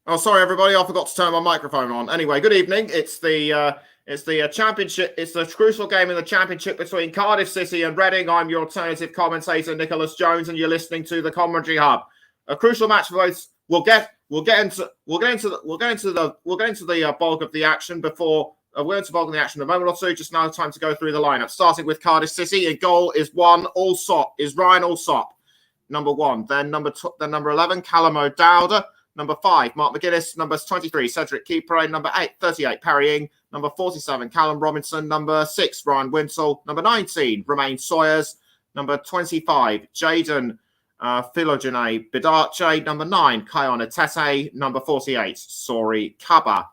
Oh, sorry, everybody. I forgot to turn my microphone on. Anyway, good evening. It's the championship. It's the crucial game in the championship between Cardiff City and Reading. I'm your alternative commentator, Nicholas Jones, and you're listening to the Commentary Hub. A crucial match for both. We'll get into the bulk of the action before. We're into bulk of the action in a moment or two. Just now, time to go through the lineup. Starting with Cardiff City, in goal is Ryan Allsop, number 1. Then number 11, Callum O'Dowda. Number 5, Mark McGuinness. Number 23, Cedric Kipre. Number 38, Perry Ing. Number 47, Callum Robinson. Number 6, Ryan Winsell. Number 19, Romain Sawyers. Number 25, Jaden Philogene Bidache. Number 9, Kion Atete. Number 48, Sori Kaba.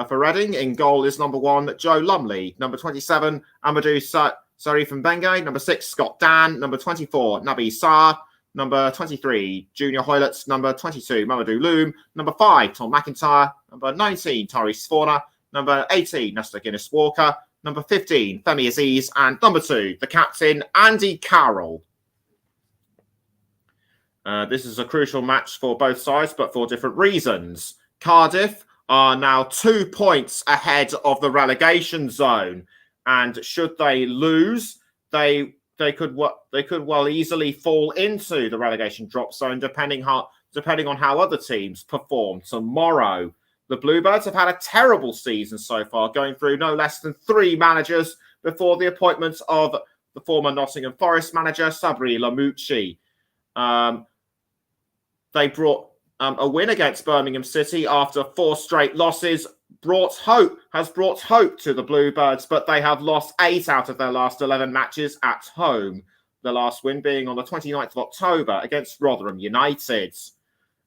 For Reading, in goal is number 1, Joe Lumley. Number 27, Amadou Sarif Mbenge. Number 6, Scott Dan. Number 24, Nabi Sarr. Number 23, Junior Hoylett. Number 22, Mamadou Loom. Number 5, Tom McIntyre. Number 19, Tari Sforna. Number 18, Nesta Guinness-Walker. Number 15, Femi Aziz. And number 2, the captain, Andy Carroll. This is a crucial match for both sides, but for different reasons. Cardiff are now 2 points ahead of the relegation zone. And should they lose, they could well easily fall into the relegation drop zone, depending on how other teams perform tomorrow. The Bluebirds have had a terrible season so far, going through no less than 3 managers before the appointment of the former Nottingham Forest manager, Sabri Lamouchi. They brought a win against Birmingham City after 4 straight losses, has brought hope to the Bluebirds, but they have lost 8 out of their last 11 matches at home. The last win being on the 29th of October against Rotherham United.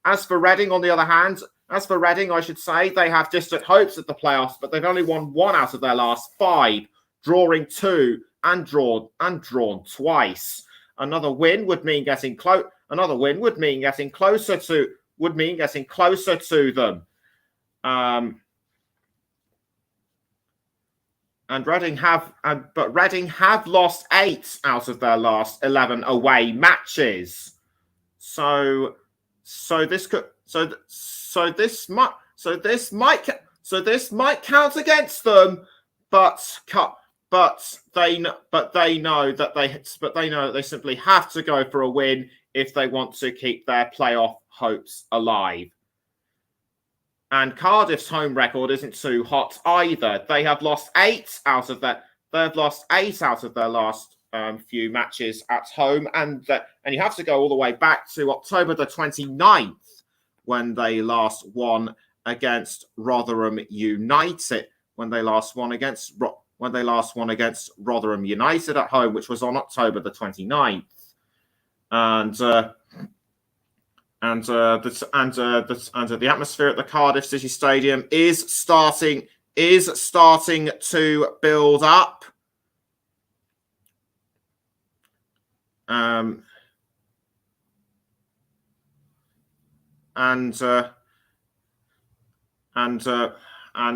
As for Reading, I should say, they have distant hopes at the playoffs, but they've only won 1 out of their last 5, drawing 2 and drawn twice. Another win would mean getting closer to them. But Reading have lost 8 out of their last 11 away matches. So this might count against them, but they know that they simply have to go for a win if they want to keep their playoff hopes alive. And Cardiff's home record isn't too hot either. They have lost 8 out of their last few matches at home, and you have to go all the way back to October the 29th when they last won against Rotherham United. When they last won against Rotherham United at home, which was on October the 29th, and the atmosphere at the Cardiff City Stadium is starting to build up. And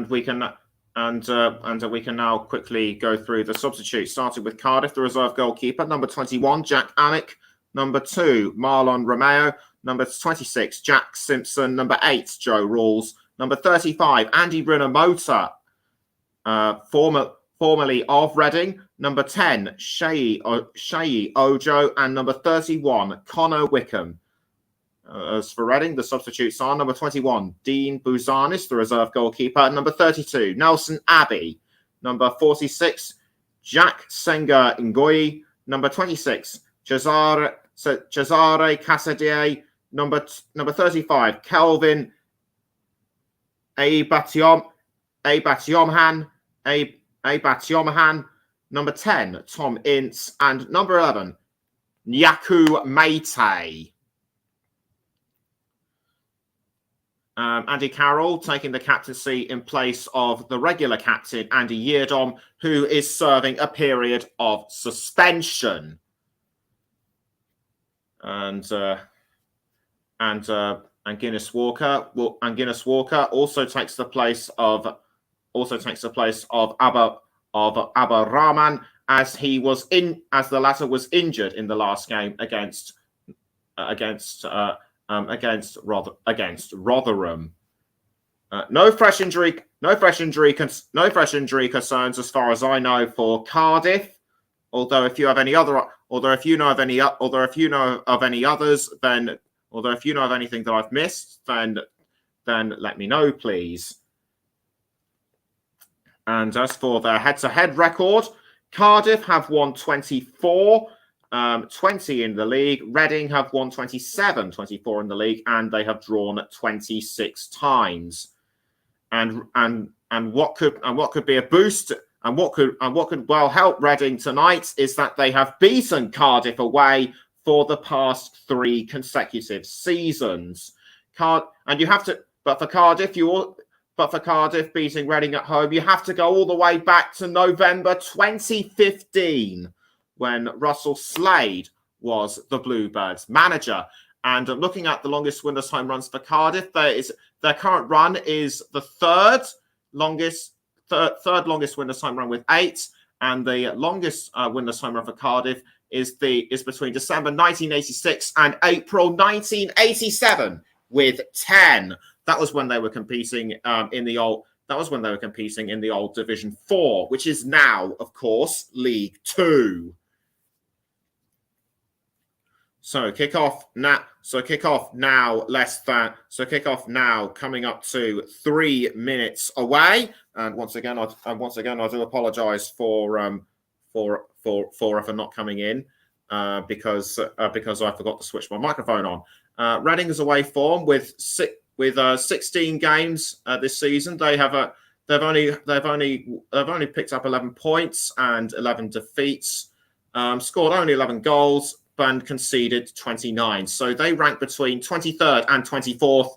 we can now quickly go through the substitutes, starting with Cardiff, the reserve goalkeeper, number 21, Jack Amick, number 2, Marlon Romeo, number 26, Jack Simpson, number 8, Joe Rawls, number 35, Andy Rinomota, formerly of Reading, number 10, Shayi Ojo, and number 31, Connor Wickham. As for Reading, the substitutes are number 21, Dean Bouzanis, the reserve goalkeeper, number 32, Nelson Abbey, number 46, Jack Senga Ngoyi, number 26, Cesare Casadei, number 35, Kelvin Abatyomhan, number 10, Tom Ince, and number 11, Nyaku Meite. Andy Carroll taking the captaincy in place of the regular captain, Andy Yeardom, who is serving a period of suspension. And Guinness Walker also takes the place of Abba Rahman, as the latter was injured in the last game against Rotherham. No fresh injury concerns as far as I know for Cardiff. Although if you know of any others, then if you know of anything that I've missed, then let me know, please. And as for their head-to-head record, Cardiff have won 24, 20 in the league. Reading have won 27, 24 in the league, and they have drawn 26 times. And what could be a boost, and what could well help Reading tonight is that they have beaten Cardiff away for the past 3 consecutive seasons. But for Cardiff beating Reading at home, you have to go all the way back to November 2015, when Russell Slade was the Bluebirds manager. And looking at the longest winless home runs for Cardiff, their current run is the third longest winless home run with 8, and the longest winless home run for Cardiff is between December 1986 and April 1987 with 10. That was when they were competing in the old Division 4, which is now, of course, League 2. So kick off now. Coming up to 3 minutes away. And once again, I do apologise for not coming in because I forgot to switch my microphone on. Reading's away form with 16 games this season. They've only picked up 11 points and 11 defeats. Scored only 11 goals and conceded 29. So they rank between 23rd and 24th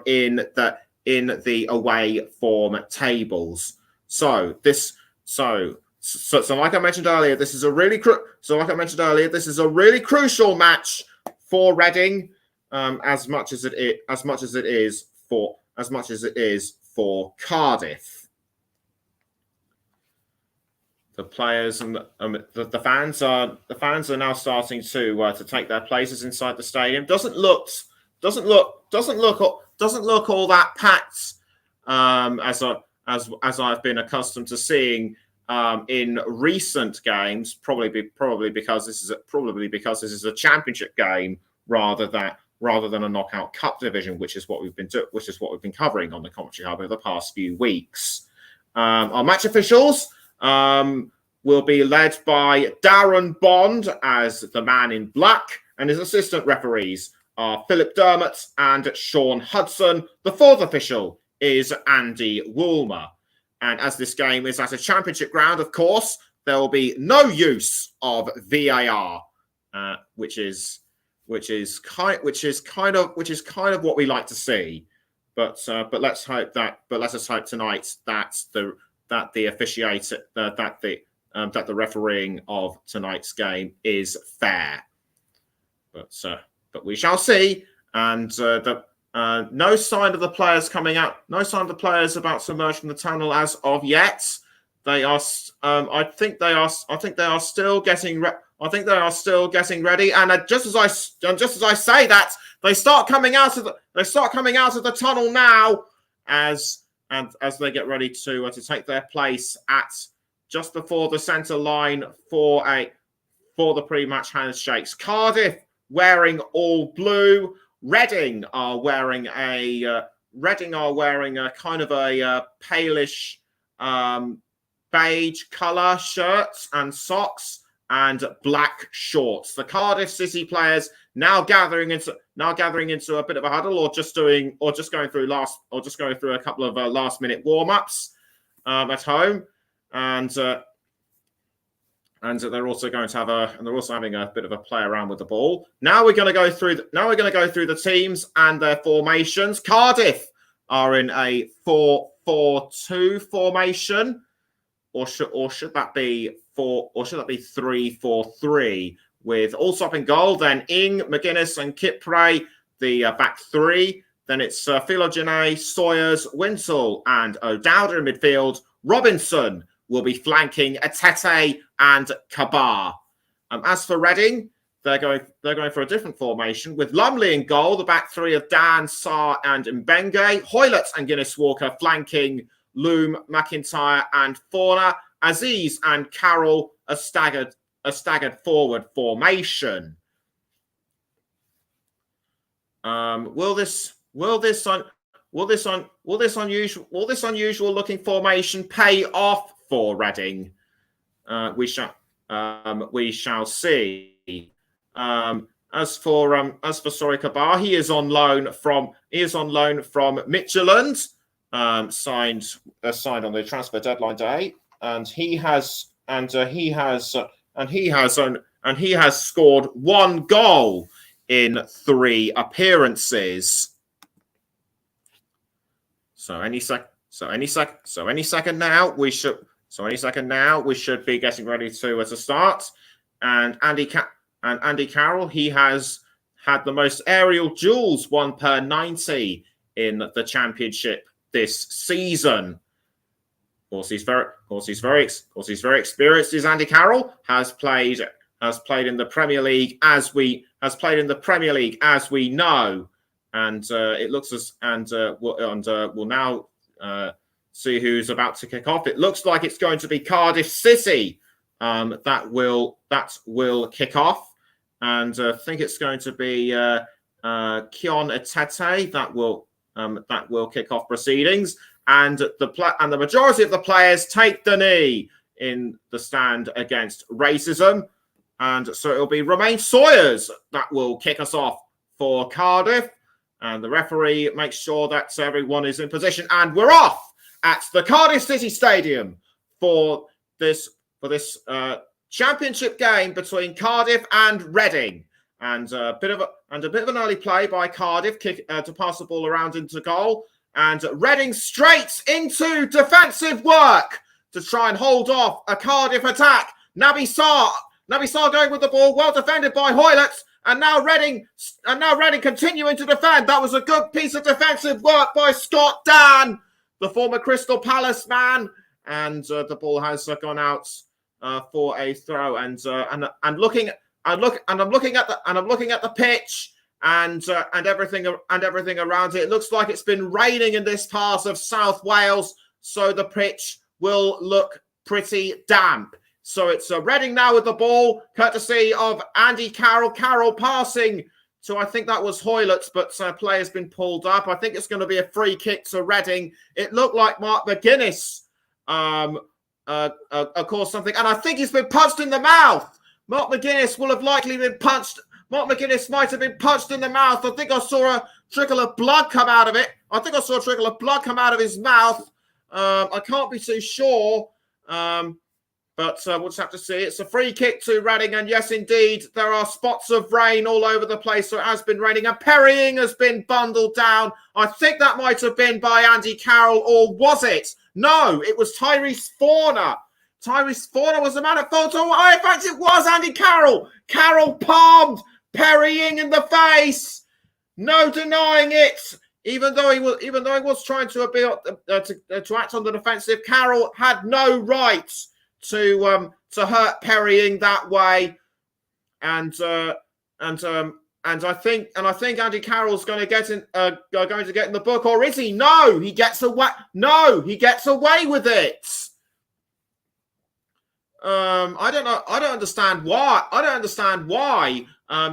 in the away form tables. So like I mentioned earlier, this is a really crucial match for Reading, as much as it is for Cardiff. The players and the fans are now starting to take their places inside the stadium. Doesn't look all that packed as I've been accustomed to seeing in recent games. Probably because this is a championship game rather than a knockout cup division, which is what we've been covering on the Commentary Hub over the past few weeks. Our match officials will be led by Darren Bond as the man in black, and his assistant referees are Philip Dermott and Sean Hudson. The fourth official is Andy Woolmer. And as this game is at a championship ground, of course, there will be no use of VAR, which is kind of what we like to see. But let's hope tonight that the refereeing of tonight's game is fair. But we shall see. And no sign of the players coming out. No sign of the players about to emerge from the tunnel as of yet. They are. I think they are still getting. I think they are still getting ready. And just as I say that, they start coming out of the tunnel now as they get ready to take their place at just before the centre line for the pre-match handshakes. Cardiff wearing all blue. Reading are wearing a kind of a palish beige colour shirts and socks and black shorts. The Cardiff City players now gathering into a bit of a huddle, or just going through a couple of last minute warm-ups at home. And they're also having a bit of a play around with the ball. Now we're going to go through the teams and their formations. Cardiff are in a 4-4-2 formation, or should that be 3-4-3 with Allsop in goal, then Ing, McGuinness, and Kipre the back three. Then it's Philogene, Sawyers, Winsell, and O'Dowda in midfield. Robinson will be flanking Atete and Kabar. As for Reading, they're going for a different formation with Lumley in goal, the back three of Dan, Sarr, and Mbenge, Hoylett and Guinness Walker flanking Loom, McIntyre, and Forner, Aziz and Carroll a staggered forward formation. Will this unusual looking formation pay off for Reading? We shall see. As for Sori Kabar, he is on loan from Midtjylland, signed on the transfer deadline day, and he has scored 1 goal in 3 appearances. So any second now we should be getting ready to start. And Andy Carroll, he has had the most aerial duels, 1 per 90 in the Championship this season. Of course, he's very experienced. Is Andy Carroll has played in the Premier League as we know, and it looks as we'll now see who's about to kick off. It looks like it's going to be Cardiff City that will kick off, and I think it's going to be Kion Etete that will kick off proceedings, and the majority of the players take the knee in the stand against racism, and so it'll be Romain Sawyers that will kick us off for Cardiff, and the referee makes sure that everyone is in position, and we're off at the Cardiff City Stadium for this Championship game between Cardiff and Reading, and a bit of an early play by Cardiff to pass the ball around into goal, and Reading straight into defensive work to try and hold off a Cardiff attack. Naby Sarr going with the ball, well defended by Hoylett, and now Reading continuing to defend. That was a good piece of defensive work by Scott Dan, the former Crystal Palace man, and the ball has gone out for a throw. And I'm looking at the pitch and everything around it. It looks like it's been raining in this part of South Wales, so the pitch will look pretty damp. So it's Reading now with the ball, courtesy of Andy Carroll. Carroll passing to, I think that was Hoylett, but play has been pulled up. I think it's going to be a free kick to Reading. It looked like Mark McGuinness caused something, and I think he's been punched in the mouth. Mark McGuinness will have likely been punched. Mark McGuinness might have been punched in the mouth. I think I saw a trickle of blood come out of it. I think I saw a trickle of blood come out of his mouth. I can't be too sure. But we'll just have to see. It's a free kick to Reading. And yes, indeed, there are spots of rain all over the place. So it has been raining. And Perrying has been bundled down. I think that might have been by Andy Carroll. Or was it? No, it was Tyrese Forner. Tyrese Forner was the man at fault. Oh, in fact, it was Andy Carroll. Carroll palmed Perrying in the face. No denying it. Even though he was trying to act on the defensive, Carroll had no right to hurt Perrying that way, and I think Andy Carroll's going to get in the book, or is he? No, he gets away. No, he gets away with it. I don't know. I don't understand why.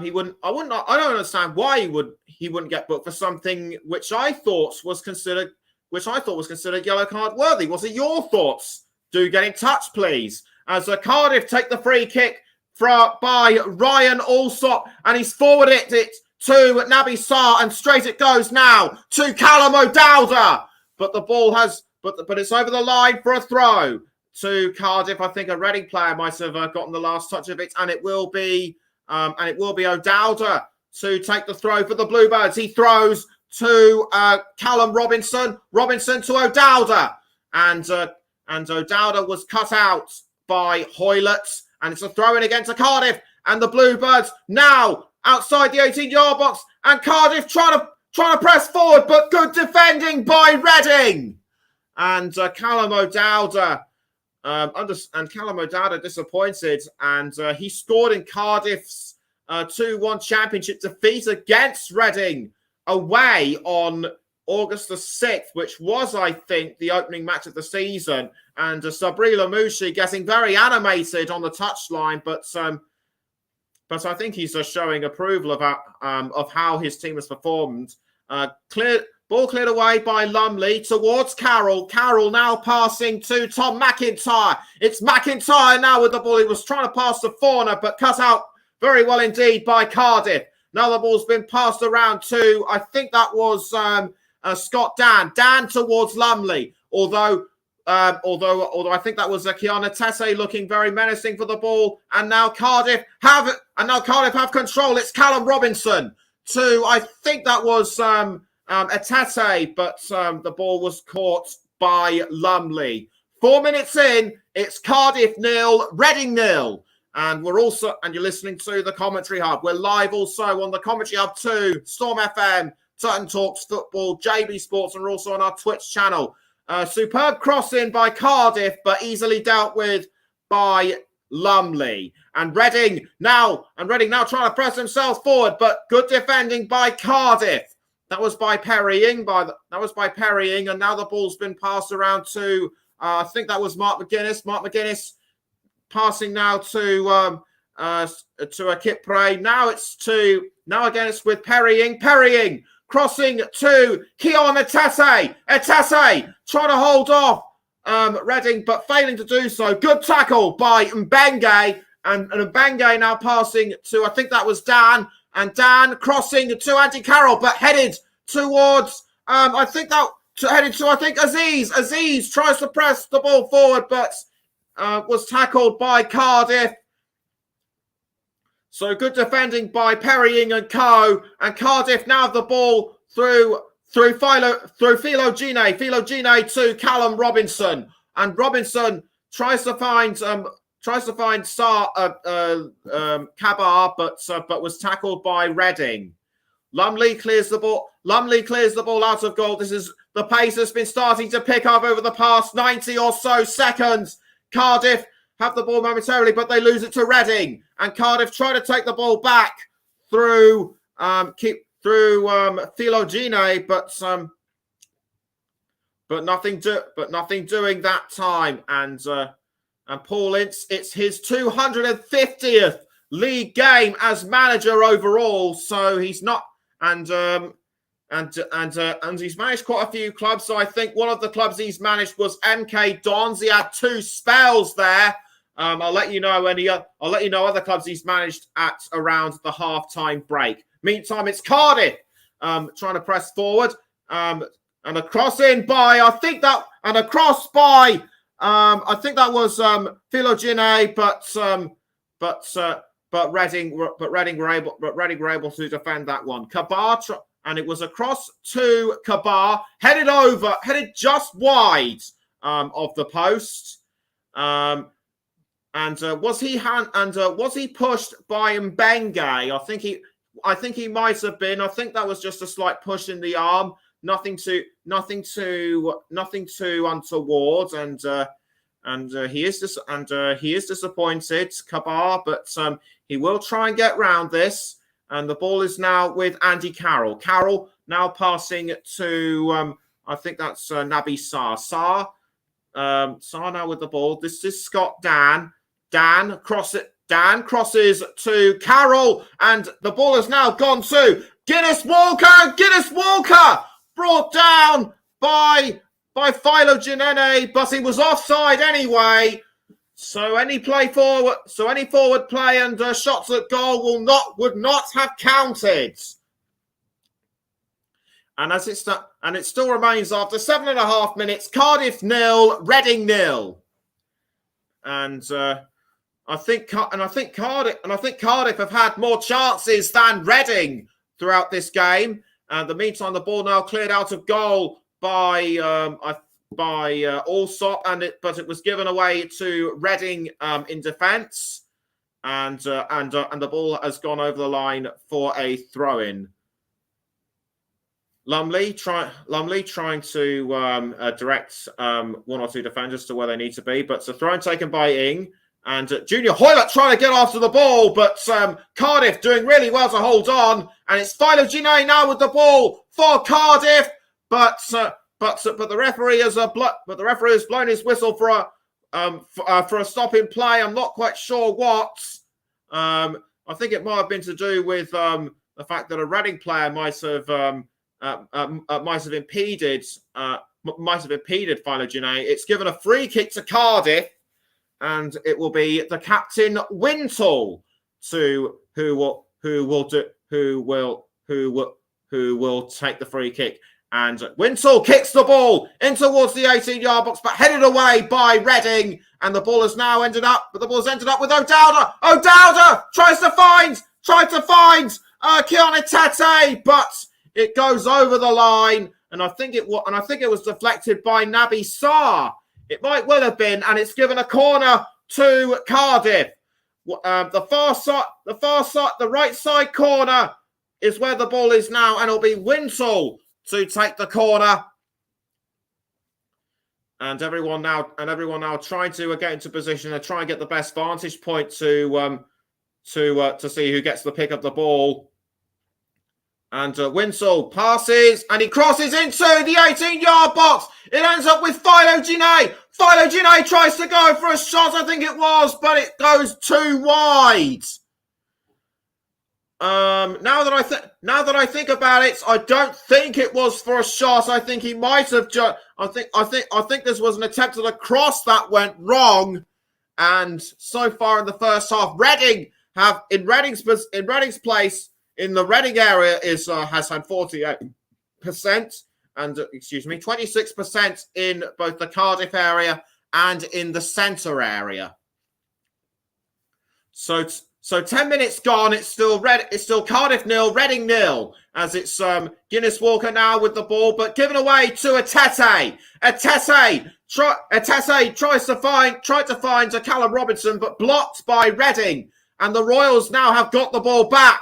He wouldn't. I don't understand why he wouldn't get booked for something which I thought was considered yellow card worthy. Was it your thoughts? Do get in touch, please. As Cardiff take the free kick by Ryan Alsop, and he's forwarded it to Naby Sarr, and straight it goes now to Callum O'Dowda. But the ball but it's over the line for a throw to Cardiff. I think a Reading player might have gotten the last touch of it, and it will be O'Dowda to take the throw for the Bluebirds. He throws to Callum Robinson. Robinson to O'Dowda, and O'Dowda was cut out by Hoylett, and it's a throw in again to Cardiff, and the Bluebirds now outside the 18-yard box, and Cardiff trying to press forward, but good defending by Reading, and Callum O'Dowda disappointed, and he scored in Cardiff's 2-1 championship defeat against Reading away on August the 6th, which was, I think, the opening match of the season. And Sabri Lamouchi getting very animated on the touchline, but I think he's showing approval of how his team has performed. Ball cleared away by Lumley towards Carroll. Carroll now passing to Tom McIntyre. It's McIntyre now with the ball. He was trying to pass to Forner, but cut out very well indeed by Cardiff. Now the ball's been passed around to, I think that was Scott Dan. Dan towards Lumley. Although I think that was Kiana Tese looking very menacing for the ball. And now Cardiff have control. It's Callum Robinson to, I think that was Attate, but the ball was caught by Lumley. 4 minutes in, it's Cardiff 0, Reading 0. And you're listening to the Commentary Hub. We're live also on the Commentary Hub 2, Storm FM, Sutton Talks Football, JB Sports, and we're also on our Twitch channel. Superb crossing by Cardiff, but easily dealt with by Lumley. And Reading now trying to press themselves forward, but good defending by Cardiff. That was by Perrying, and now the ball's been passed around to I think that was Mark McGuinness. Mark McGuinness passing now to a Kipre. Now again it's with Perrying. Perrying crossing to Keon Attate. Attate trying to hold off Reading, but failing to do so. Good tackle by Mbenge, and Mbenge now passing to, I think that was Dan, and Dan crossing to Andy Carroll, but headed towards Aziz. Aziz tries to press the ball forward, but was tackled by Cardiff. So good defending by Perrying and co. And Cardiff now have the ball through Philo Gine to Callum Robinson. And Robinson tries to find Kabar, but was tackled by Reading. Lumley clears the ball out of goal. The pace has been starting to pick up over the past 90 or so seconds. Cardiff have the ball momentarily, but they lose it to Reading. And Cardiff try to take the ball back through Philo Gine, but nothing doing that time. And Paul Ince, it's his 250th league game as manager overall. So he's not, and he's managed quite a few clubs. So I think one of the clubs he's managed was MK Dons. He had 2 spells there. I'll let you know other clubs he's managed at around the half-time break. Meantime, it's Cardiff trying to press forward, and a cross in by I think that was Philogene, but Reading were able to defend that one. Kabar, and it was a cross to Kabar, headed just wide of the post. Was he pushed by Mbenge? I think he might have been. I think that was just a slight push in the arm. Nothing too untoward. And he is disappointed, Kabar, but he will try and get round this. And the ball is now with Andy Carroll. Carroll now passing to I think that's Naby Sarr. Sarr now with the ball. This is Scott Dan. Dan crosses to Carroll, and the ball has now gone to Guinness Walker. Guinness Walker brought down by Philo but he was offside anyway. So any forward play and shots at goal would not have counted. And it still remains after 7.5 minutes. Cardiff 0, Reading 0. And I think Cardiff have had more chances than Reading throughout this game. In the meantime, the ball now cleared out of goal by Allsop, but it was given away to Reading in defence, and the ball has gone over the line for a throw-in. Lumley trying to direct 1 or 2 defenders to where they need to be, but it's a throw-in taken by Ing. And Junior Hoylett trying to get after the ball, but Cardiff doing really well to hold on. And it's Philo Gine now with the ball for Cardiff, but the referee has blown his whistle for a stop in play. I'm not quite sure what. I think it might have been to do with the fact that a Reading player might have impeded Philo Gine. It's given a free kick to Cardiff. And it will be the captain Wintle who will take the free kick. And Wintle kicks the ball in towards the 18-yard box, but headed away by Reading. And the ball has now ended up with O'Dowda. O'Dowda tried to find Keone Tete, but it goes over the line. And I think it was deflected by Naby Sarr. It might well have been, and it's given a corner to Cardiff. The right side corner is where the ball is now, and it'll be Wintle to take the corner. And everyone now trying to get into position and try and get the best vantage point to see who gets the pick of the ball. And Wintle passes, and he crosses into the 18-yard box. It ends up with Philo Gine. Philo Gine tries to go for a shot, I think it was, but it goes too wide. Now that I think about it, I don't think it was for a shot. I think he might have I think this was an attempt at a cross that went wrong. And so far in the first half, Reading have in Reading's place. In the Reading area has had 48% and 26% in both the Cardiff area and in the centre area. So 10 minutes gone. It's still Cardiff 0, Reading 0. As it's Guinness Walker now with the ball, but given away to Atete. Atete tried to find a Callum Robinson, but blocked by Reading. And the Royals now have got the ball back.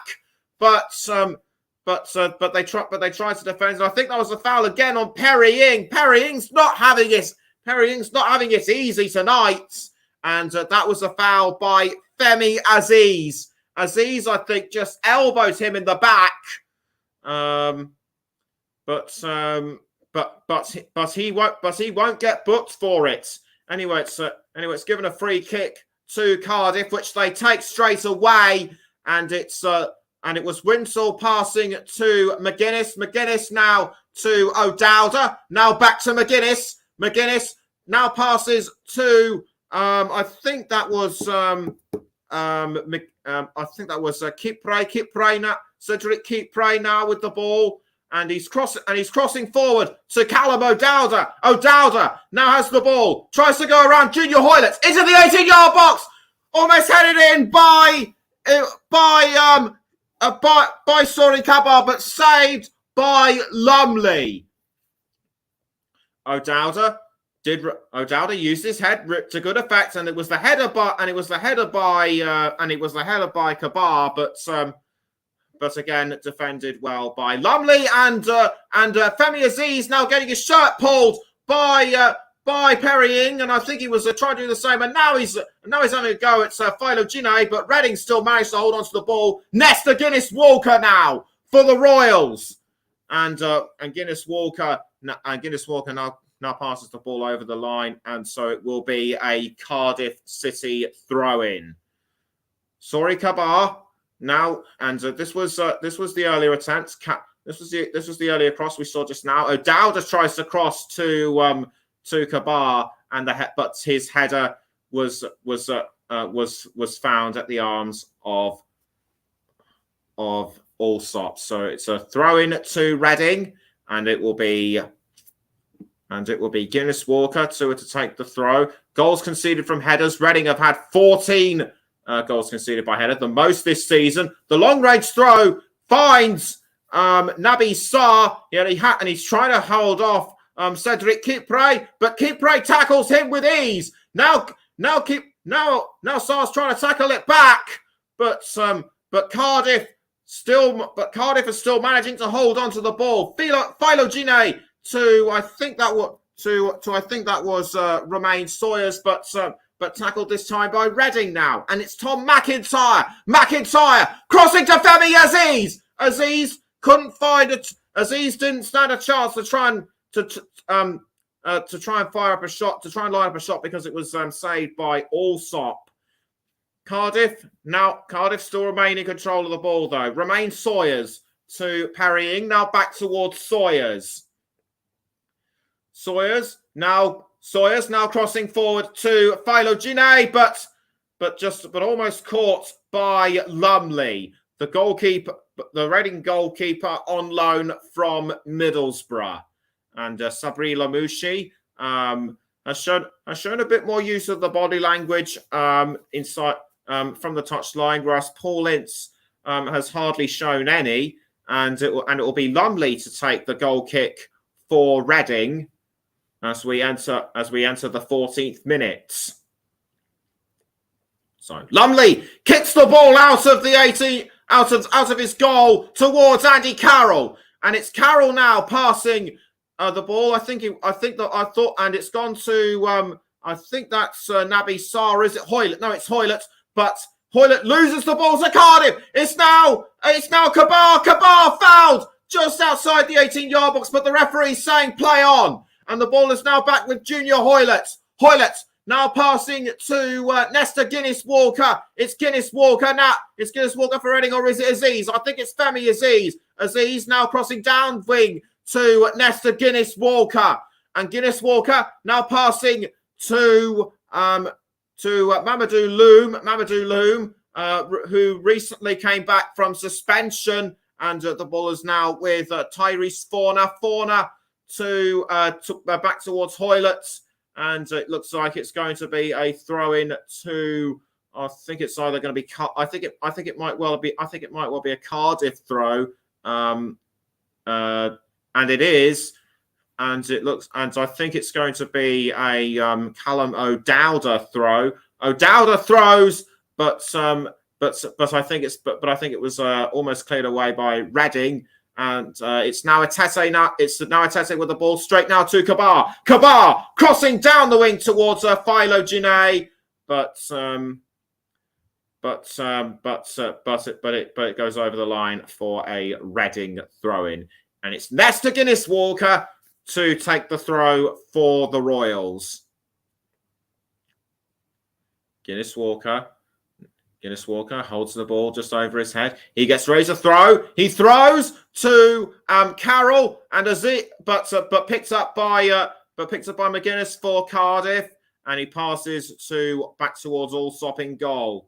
But they tried to defend. And I think that was a foul again on Perry Ing. Perry Ing's not having it easy tonight. And that was a foul by Femi Aziz. Aziz, I think, just elbowed him in the back. But he won't get booked for it. Anyway, it's given a free kick to Cardiff, which they take straight away, and it was Wintle passing to McGuinness. McGuinness now to O'Dowda. Now back to McGuinness. McGuinness now passes to I think that was Kipre. Kipre now, Cedric Kipre now with the ball. And he's crossing forward to Callum O'Dowda. O'Dowda now has the ball. Tries to go around Junior Hoylett into the 18-yard box. Almost headed in by Sori Kabar, but saved by Lumley. O'Dowda used his head to good effect, and it was the header by Kabar, but again defended well by Lumley, and Femi Aziz now getting his shirt pulled by Perry Ing, and I think he was trying to do the same, and now he's having a go at Philo Gine, but Reading still managed to hold on to the ball. Nesta Guinness Walker now for the Royals, and Guinness Walker now passes the ball over the line, and so it will be a Cardiff City throw-in. Sori Kabar now, and this was the earlier attempt. This was the earlier cross we saw just now. O'Dowda tries to cross to Kabar, but his header was found at the arms of Allsop. So it's a throw-in to Reading, and it will be Guinness Walker to take the throw. Goals conceded from headers. Reading have had 14 goals conceded by header, the most this season. The long-range throw finds Naby Sarr, and he's trying to hold off Cedric Kipre, but Kipre tackles him with ease. Now Sarr's trying to tackle it back, but Cardiff is still managing to hold on to the ball. Philo Gine to I think that was Romain Sawyers, but but tackled this time by Reading now. And it's Tom McIntyre. McIntyre crossing to Femi Aziz. Aziz couldn't find it. Aziz didn't stand a chance to try and fire up a shot, to try and line up a shot, because it was saved by Allsop. Cardiff still remain in control of the ball though. Romain Sawyers to parrying, now back towards Sawyers. Sawyers now crossing forward to Philo-Gine, but almost caught by Lumley, the goalkeeper, the Reading goalkeeper on loan from Middlesbrough. And Sabri Lamouchi has shown a bit more use of the body language inside from the touchline, whereas Paul Ince has hardly shown any. And it will be Lumley to take the goal kick for Reading as we enter the 14th minute. So Lumley kicks the ball out of the 18, out of his goal towards Andy Carroll, and it's Carroll now passing the ball. And it's gone to I think that's Naby Sarr. Is it Hoylett? No, it's Hoylett. But Hoylett loses the ball to Cardiff. It's now Kabar. Kabar fouled just outside the 18-yard box, but the referee's saying play on. And the ball is now back with Junior Hoylett. Hoylett now passing to Nesta Guinness-Walker. It's Guinness-Walker now. It's Guinness-Walker for Reading, or is it Aziz? I think it's Femi Aziz. Aziz now crossing down wing to Nesta Guinness-Walker. And Guinness-Walker now passing to Mamadou Loom, who recently came back from suspension. And the ball is now with Tyrese Forner. Forner to back towards Hoylett. And it looks like it's going to be a throw-in to. I think it's either going to be. I think it might well be a Cardiff throw. And it is. And it looks. And I think it's going to be a Callum O'Dowda throw. O'Dowda throws, but I think it was almost cleared away by Reading. And it's now Atete. Now it's now Atete with the ball straight now to Kabar. Kabar crossing down the wing towards Philo-Gine, but it goes over the line for a Reading throw-in, and it's Nesta Guinness-Walker to take the throw for the Royals. Guinness-Walker holds the ball just over his head. He gets ready to throw. He throws to Carroll and Aziz, but picked up by McGuinness for Cardiff, and he passes back towards Allsop in goal.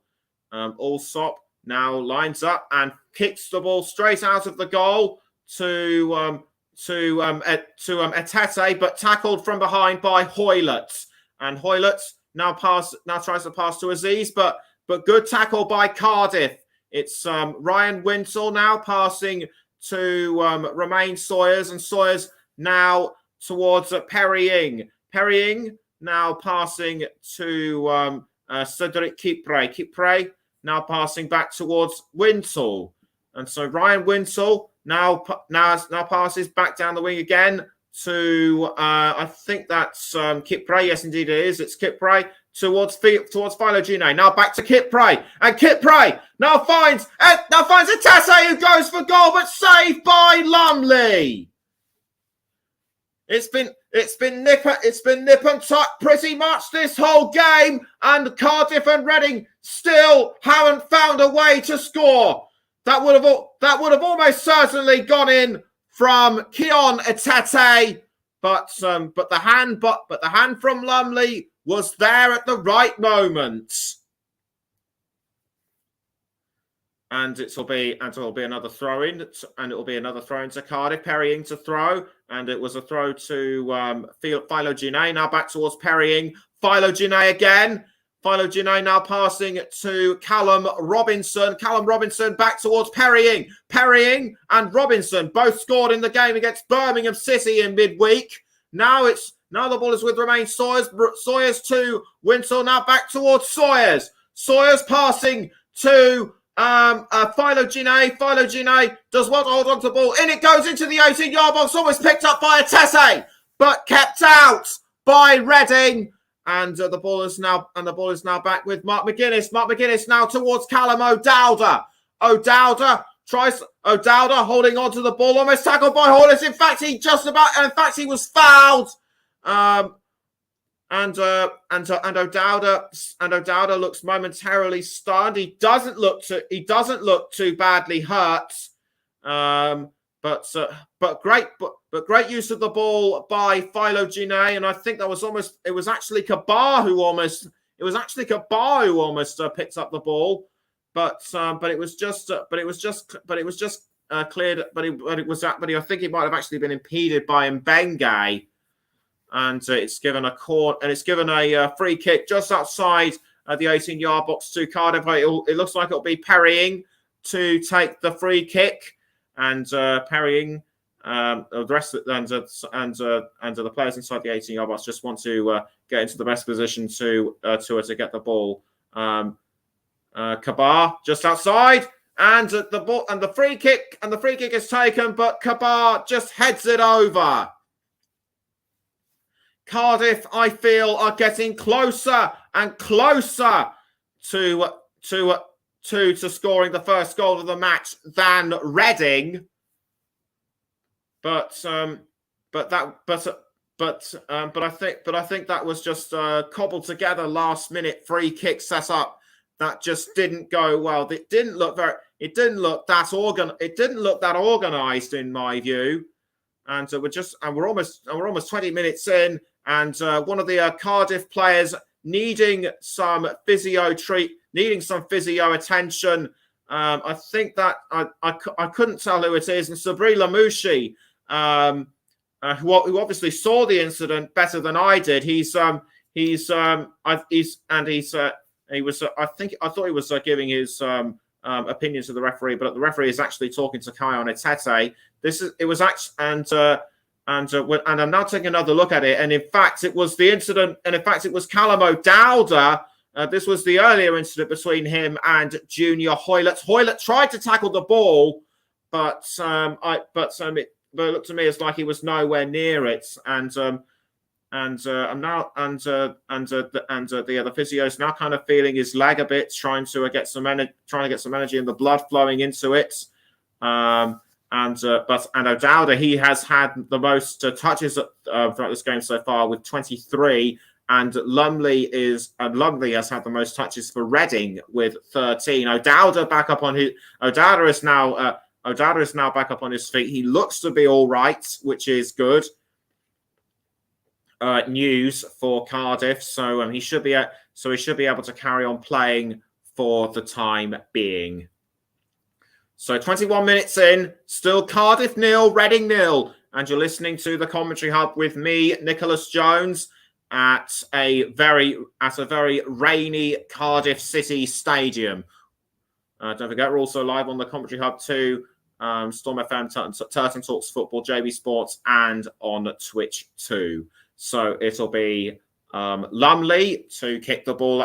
Allsop now lines up and kicks the ball straight out of the goal to Atete, but tackled from behind by Hoylett. And Hoylett now tries to pass to Aziz, but good tackle by Cardiff. It's Ryan Wintle now passing to Romain Sawyers, and Sawyers now towards Perrying. Perrying now passing to Cedric Kipre. Kipre now passing back towards Wintle. And so Ryan Wintle now passes back down the wing again to, I think that's Kipre. Yes, indeed it is. It's Kipre towards Philo-Gine. Now back to Kipre. And Kipre now finds Atete, who goes for goal, but saved by Lumley. It's been nip and tuck pretty much this whole game, and Cardiff and Reading still haven't found a way to score. That would have almost certainly gone in from Keon Atete, but the hand from Lumley was there at the right moment. And it'll be another throw in, and it'll be another throw into Cardiff. Perrying to throw, and it was a throw to Philo-Gine. Now back towards Perrying. Philo-Gine again. Philo-Gine now passing to Callum Robinson. Callum Robinson back towards Perrying. Perrying and Robinson both scored in the game against Birmingham City in midweek. Now the ball is with Romain Sawyers. Sawyers to Wintle. Now back towards Sawyers. Sawyers passing to Philo-Gine. Philo-Gine does what? Hold on to the ball. In it goes into the 18-yard box. Almost picked up by Atete, but kept out by Reading. And the ball is now back with Mark McGuinness. Mark McGuinness now towards Callum O'Dowda. O'Dowda holding on to the ball, almost tackled by Hoylett. In fact, he was fouled. And O'Dowda looks momentarily stunned. He doesn't look too badly hurt. But great use of the ball by Philo Gine, and I think it was actually Kabar who almost picked up the ball, but it was just cleared, but I think it might have actually been impeded by Mbenge, and it's given a free kick just outside the 18-yard box to Cardiff. It looks like it'll be Perrying to take the free kick. And Perrying, the rest of and the players inside the 18-yard box just want to get into the best position to get the ball. Kabar just outside, and the ball and the free kick is taken, but Kabar just heads it over. Cardiff, I feel, are getting closer and closer to scoring the first goal of the match than Reading, but I think that was just cobbled together last minute free kick set up that just didn't go well. It didn't look that organised in my view, and we're almost 20 minutes in, and one of the Cardiff players needing some physio attention. I think that I couldn't tell who it is. And Sabri Lamouchi, who obviously saw the incident better than I did. I thought he was giving his opinion to the referee, but the referee is actually talking to Kion Etete. And I'm now taking another look at it. And in fact, it was the incident. And in fact, it was Callum O'Dowda. This was the earlier incident between him and Junior Hoylett. Hoylett tried to tackle the ball, but it looked to me as like he was nowhere near it. The physio is now kind of feeling his leg a bit, trying to get some energy and the blood flowing into it. And O'Dowda, he has had the most touches throughout this game so far with 23, and Lumley has had the most touches for Reading with 13. O'Dowda is now back up on his feet. He looks to be all right, which is good news for Cardiff. So he should be able to carry on playing for the time being. So 21 minutes in, still Cardiff 0, Reading 0. And you're listening to the Commentary Hub with me, Nicholas Jones, at a very rainy Cardiff City stadium. Don't forget, we're also live on the Commentary Hub too, Storm FM, Turton Talks Football, JB Sports, and on Twitch too. So it'll be Lumley to kick the ball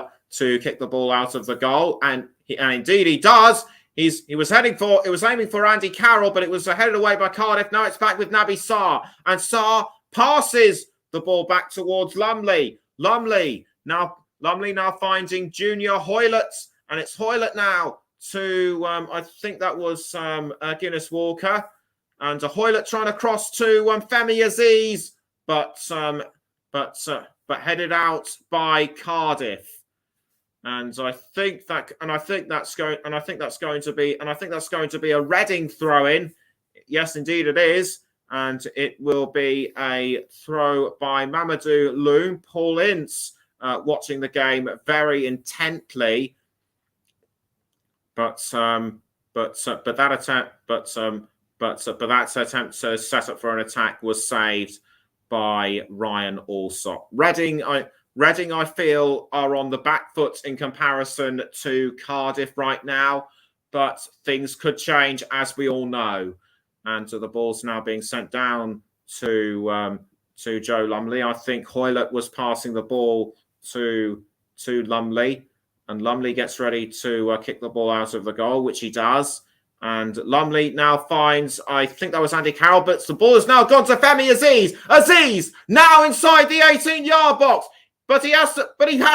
out of the goal, and indeed he does. He was aiming for Andy Carroll, but it was headed away by Cardiff. Now it's back with Naby Sarr, and Sarr passes the ball back towards Lumley. Lumley now finding Junior Hoylett, and it's Hoylett now to I think that was Guinness Walker, and Hoylett trying to cross to Femi Aziz, but headed out by Cardiff. And I think that's going to be a Reading throw-in. Yes, indeed it is. And it will be a throw by Mamadou Loum. Paul Ince watching the game very intently. But that attempt to set up for an attack was saved by Ryan Alsop. Reading, I feel, are on the back foot in comparison to Cardiff right now, but things could change, as we all know. And the ball's now being sent down to Joe Lumley. I think Hoylett was passing the ball to Lumley, and Lumley gets ready to kick the ball out of the goal, which he does. And Lumley now finds, I think that was Andy Carroll, but the ball has now gone to Femi Aziz. Aziz now inside the 18-yard box. but he has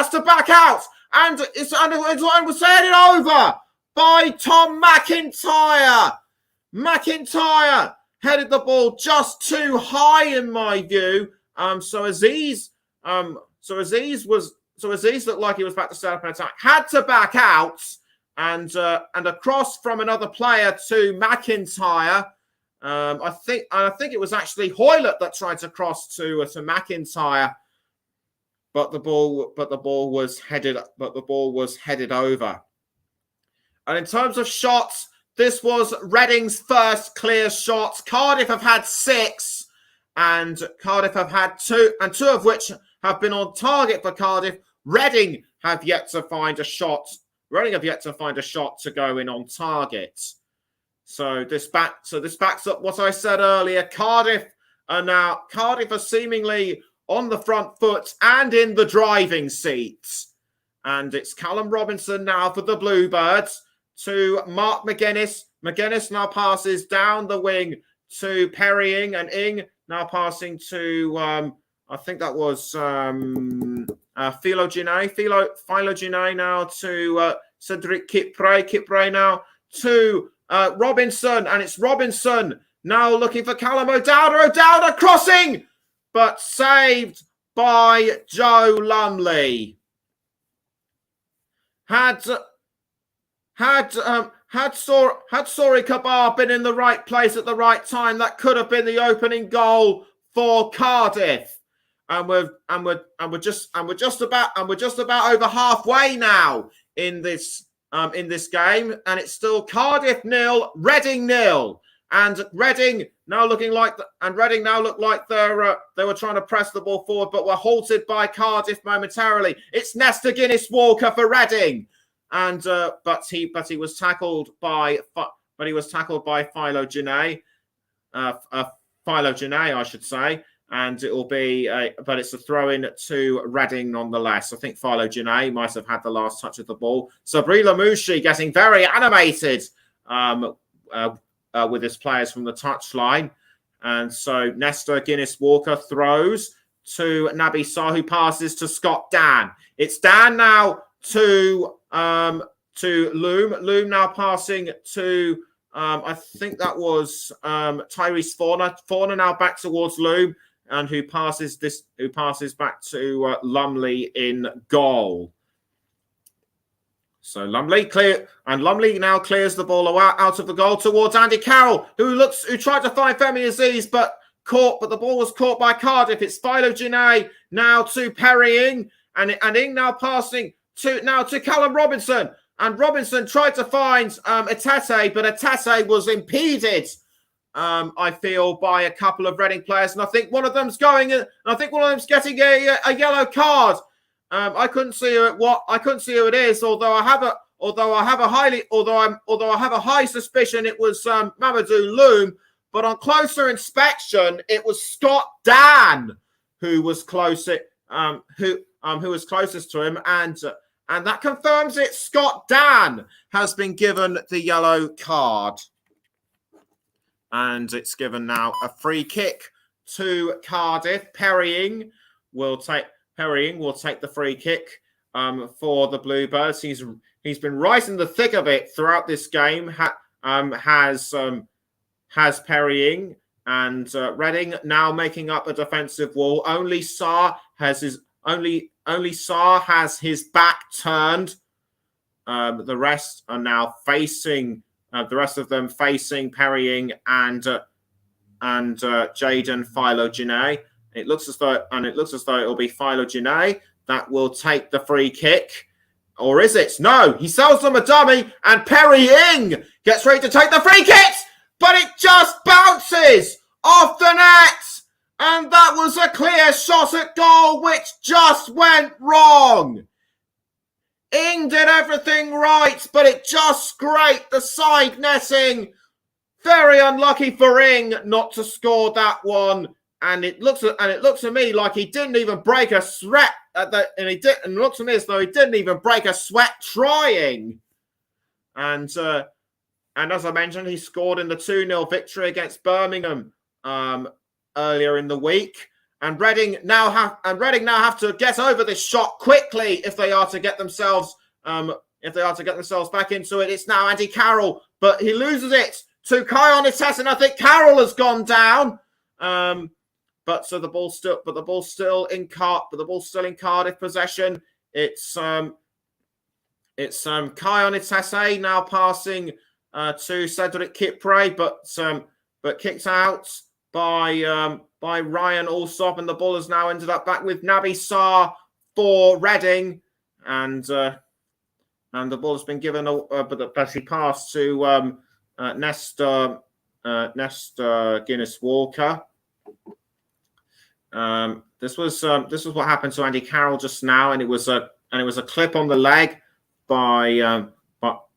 to back out, and it was headed over by Tom McIntyre. McIntyre headed the ball just too high in my view. So Aziz looked like he was about to set up an attack, had to back out, and a cross from another player to McIntyre. I think it was actually Hoylett that tried to cross to McIntyre, but the ball was headed over. And in terms of shots, this was Reading's first clear shot. Cardiff have had 6, and Cardiff have had 2, and 2 of which have been on target for Cardiff. Reading have yet to find a shot. Reading have yet to find a shot to go in on target. So this backs up what I said earlier. Cardiff are seemingly on the front foot and in the driving seat. And it's Callum Robinson now for the Bluebirds to Mark McGuinness. McGuinness now passes down the wing to Perrying, and Ing now passing to I think that was Philo Gine now to Cedric Kipre now to Robinson, and it's Robinson now looking for Callum O'Dowda. O'Dowda crossing, but saved by Joe Lumley. Had Sori Kabar been in the right place at the right time, that could have been the opening goal for Cardiff. And we're just about over halfway now in this game, and it's still Cardiff 0, Reading 0, and Reading now look like they were trying to press the ball forward, but were halted by Cardiff momentarily. It's Nesta Guinness-Walker for Reading, and but he was tackled by Philo Gine, I should say. And it will be, but it's a throw-in to Reading nonetheless. I think Philo Gine might have had the last touch of the ball. Sabri Lamouchi getting very animated with his players from the touchline. And so Nesta Guinness-Walker throws to Naby Sarr, who passes to Scott Dan. It's Dan now to Loom. Loom now passing to, I think that was Tyrese Forner. Forner now back towards Loom, and who passes back to Lumley in goal. So Lumley now clears the ball out of the goal towards Andy Carroll, who tried to find Femi Aziz, but the ball was caught by Cardiff. It's Philo Gine now to Perrying, and Ing now passing to Callum Robinson. And Robinson tried to find Atete, but Atete was impeded, I feel, by a couple of Reading players, and I think one of them's getting a yellow card. I couldn't see who it is, although I have a high suspicion it was Mamadou Loom. But on closer inspection, it was Scott Dan who was closest to him, and that confirms it. Scott Dan has been given the yellow card. And it's given now a free kick to Cardiff. Perrying will take the free kick for the Bluebirds. He's been right in the thick of it throughout this game. Has Perrying, and Reading now making up a defensive wall. Only Sarr has his back turned. The rest are now facing. The rest of them facing Perrying and Jaden Philo Gine. It looks as though it will be Philo Gine that will take the free kick, or is it? No, he sells them a dummy, and Perrying gets ready to take the free kick, but it just bounces off the net, and that was a clear shot at goal, which just went wrong. Ing did everything right, but it just scraped the side netting. Very unlucky for Ing not to score that one. And it looks to me like he didn't even break a sweat. And it looks to me as though he didn't even break a sweat trying. And as I mentioned, he scored in the 2-0 victory against Birmingham earlier in the week. And Reading now have to get over this shot quickly if they are to get themselves back into it. It's now Andy Carroll, but he loses it to Kion Ites, and I think Carroll has gone down. But the ball's still in Cardiff possession. It's Kion Ites now passing to Cedric Kipre, but kicked out by Ryan Allsop, and the ball has now ended up back with Naby Sarr for Reading, and the ball has been given, but he passed to Nesta Guinness Walker. This was what happened to Andy Carroll just now, and it was a clip on the leg by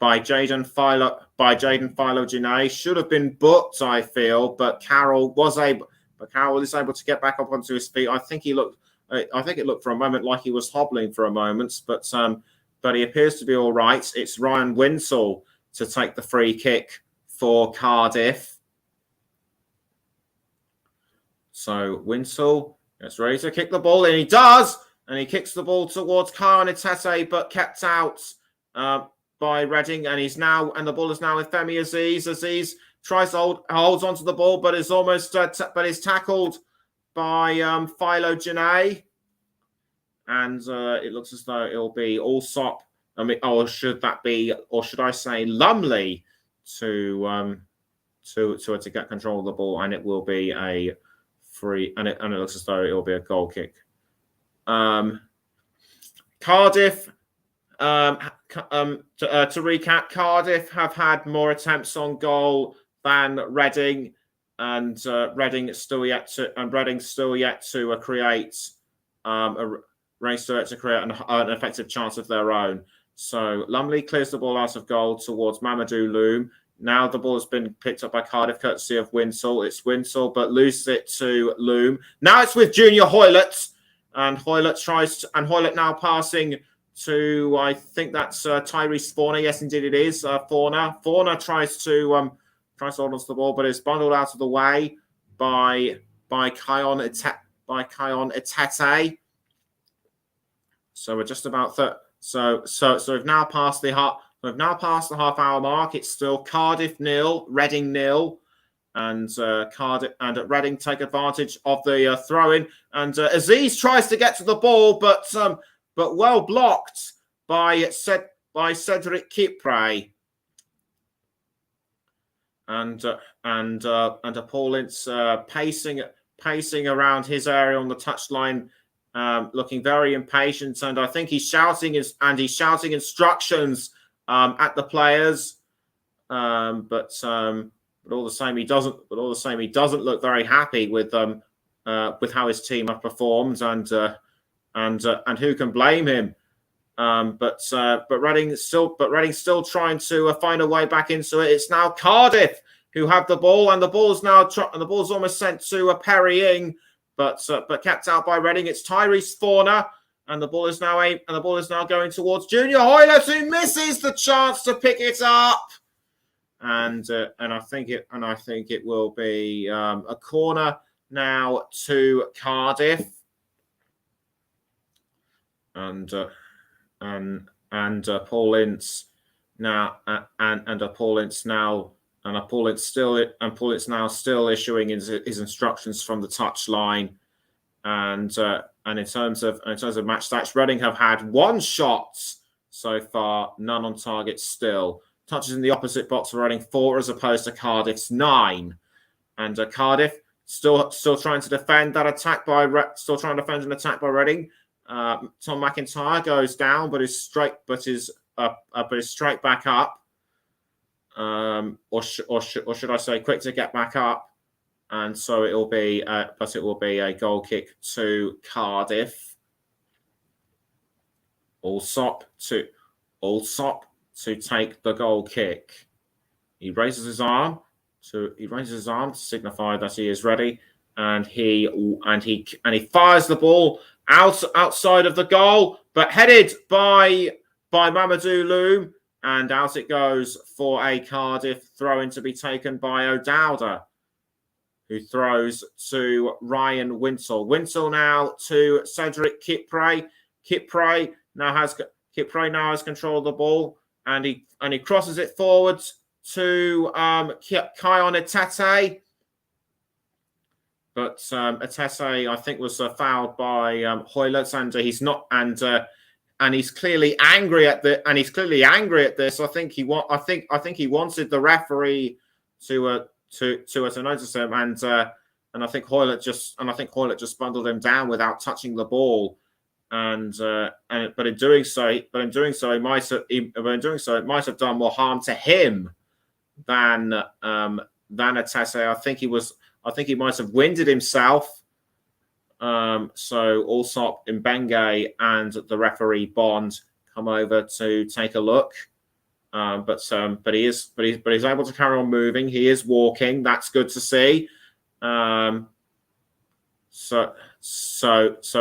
Jaden Philo-Janae. Should have been booked, I feel, but Carroll is able to get back up onto his feet. I think it looked for a moment like he was hobbling for a moment, but he appears to be all right. It's Ryan Winsell to take the free kick for Cardiff. So Winsell is ready to kick the ball, and he does, and he kicks the ball towards Kion Ites, but kept out by Reading, and the ball is now with Femi Aziz. Aziz tries to holds onto the ball, but is almost but is tackled by Philo-Janae, and it looks as though it'll be Allsop. Should I say Lumley to get control of the ball, and it will be a free, and it looks as though it will be a goal kick. Cardiff. To recap, Cardiff have had more attempts on goal than Reading, and Reading still yet to create an effective chance of their own. So Lumley clears the ball out of goal towards Mamadou Loum. Now the ball has been picked up by Cardiff, courtesy of Winsell. It's Winsell, but loses it to Loum. Now it's with Junior Hoylett, and Hoylett now passing to, I think that's Tyrese Forner. Yes, indeed it is Forner. Forner tries to hold on to the ball, but is bundled out of the way by Kion Ites. So we're just about so we've now passed the half-hour mark. It's still Cardiff 0, Reading 0. And Cardiff and Reading take advantage of the throw-in, and Aziz tries to get to the ball, but well blocked by Cedric Kipre, and Paul Ince pacing around his area on the touchline, looking very impatient, and I think he's shouting instructions at the players, but all the same he doesn't look very happy with how his team have performed, and who can blame him? But Reading still trying to find a way back into it. It's now Cardiff who have the ball, and the ball's almost sent to Perry Ing, but kept out by Reading. It's Tyrese Forner, and the ball is now going towards Junior Hoylett, who misses the chance to pick it up, and I think it will be a corner now to Cardiff. And Paul Ince now still issuing his instructions from the touchline, and in terms of match stats, Reading have had 1 shot so far, none on target still. Touches in the opposite box for Reading 4 as opposed to Cardiff's 9, and Cardiff still trying to defend that attack by an attack by Reading. Tom McIntyre goes down, but is straight back up, or should I say, quick to get back up, and so it will be a goal kick to Cardiff. Allsop to take the goal kick. He raises his arm to signify that he is ready, and he fires the ball outside of the goal, but headed by Mamadou Loum, and out it goes for a Cardiff throw-in to be taken by O'Dowda, who throws to Ryan Winsell. Winsell now to Cedric Kipre. Kipre now has control of the ball, and he crosses it forwards to Kion Etete. But Etete, I think, was fouled by Hoylett, and he's not, and he's clearly angry at this. I think he wanted the referee to notice him, and I think Hoylett just bundled him down without touching the ball, but in doing so, it might have done more harm to him than Etete. I think he might have winded himself. So Allsop, Mbenge, and the referee Bond come over to take a look. But he's able to carry on moving. He is walking. That's good to see. So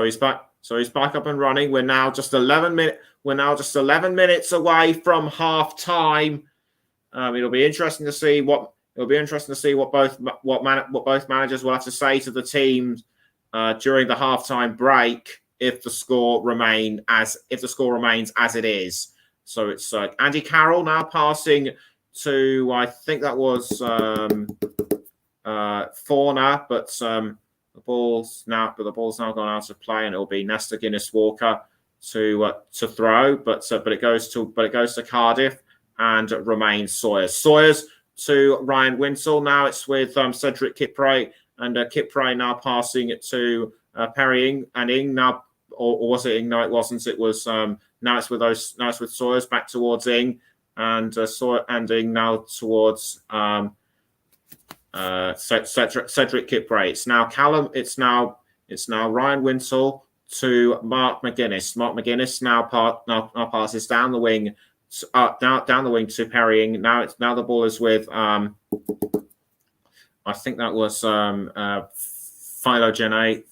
he's back. So he's back up and running. We're now just 11 minutes away from half time. It'll be interesting to see what both managers will have to say to the teams during the halftime break if the score remains as it is. So it's Andy Carroll now passing to, I think that was Forner, but the ball's now gone out of play, and it'll be Nesta Guinness Walker to throw, but it goes to Cardiff and remains Sawyers to Ryan Winsell. Now it's with Cedric Kipre, and Kipre now passing it to Perry and Ing now, or was it Ing? No, it wasn't. It was now it's with Sawyers back towards Ing, and Ing now towards Cedric Kipre. It's now Callum. It's now Ryan Winsell to Mark McGuinness. Mark McGuinness now passes down the wing. Down the wing to Perrying. Now the ball is with I think that was Philo Genet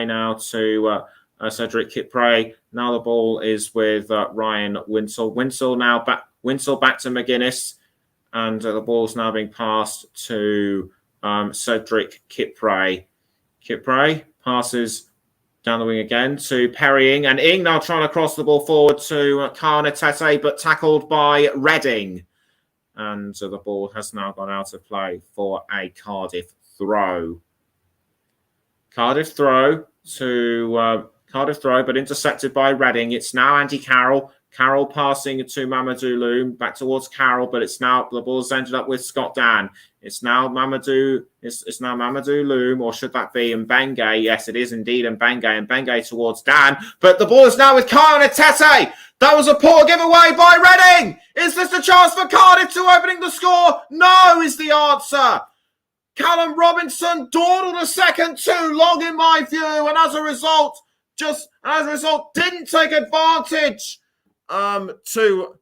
now to Cedric Kipre. Now the ball is with Ryan Winsell. Winsell back to McGuinness, and the ball's now being passed to Cedric Kipre. Kipre passes down the wing again to Perrying, and Ing now trying to cross the ball forward to Kion Etete, but tackled by Reading. And the ball has now gone out of play for a Cardiff throw. Cardiff throw, but intercepted by Reading. It's now Andy Carroll. Carroll passing to Mamadou Loom, back towards Carroll, but it's now the ball's ended up with Scott Dan. It's now Mamadou Loom, or should that be Mbenge? Yes, it is indeed Mbenge towards Dan, but the ball is now with Kion Etete. That was a poor giveaway by Reading. Is this a chance for Cardiff to opening the score? No, is the answer. Callum Robinson dawdled a second too long in my view, and as a result, didn't take advantage to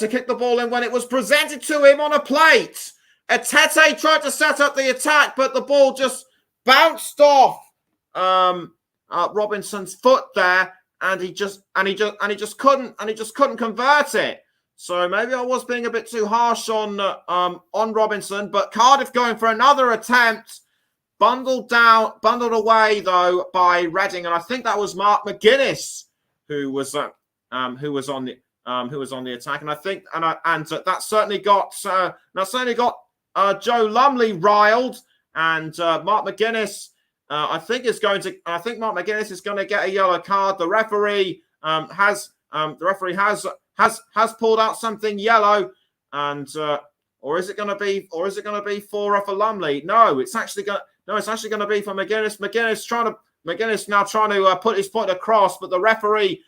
kick the ball in when it was presented to him on a plate. Etete tried to set up the attack, but the ball just bounced off Robinson's foot there, and he just couldn't convert it. So maybe I was being a bit too harsh on Robinson, but Cardiff going for another attempt, bundled away though by Reading, and I think that was Mark McGuinness who was on the attack, and I think that certainly got Joe Lumley riled, and Mark McGuinness I think Mark McGuinness is going to get a yellow card. The referee has pulled out something yellow, and or is it going to be for Lumley? No, it's actually going to be for McGuinness. McGuinness now trying to put his point across, but the referee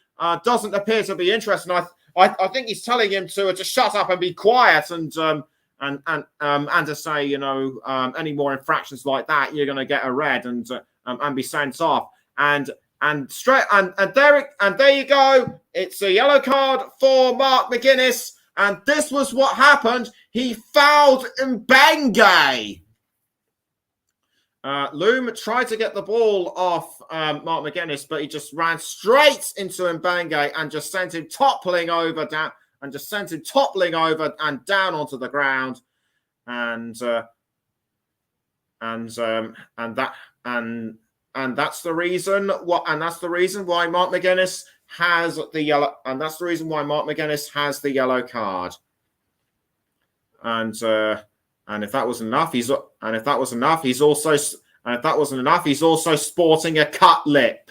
doesn't appear to be interested. I think he's telling him to shut up and be quiet, and to say, any more infractions like that, you're going to get a red and be sent off. And there you go. It's a yellow card for Mark McGuinness, and this was what happened. He fouled Mbenge. Loom tried to get the ball off Mark McGuinness, but he just ran straight into Mbenge and just sent him toppling over and down onto the ground. And that's the reason why Mark McGuinness has the yellow, and that's the reason why Mark McGuinness has the yellow card. And if that wasn't enough, he's also sporting a cut lip.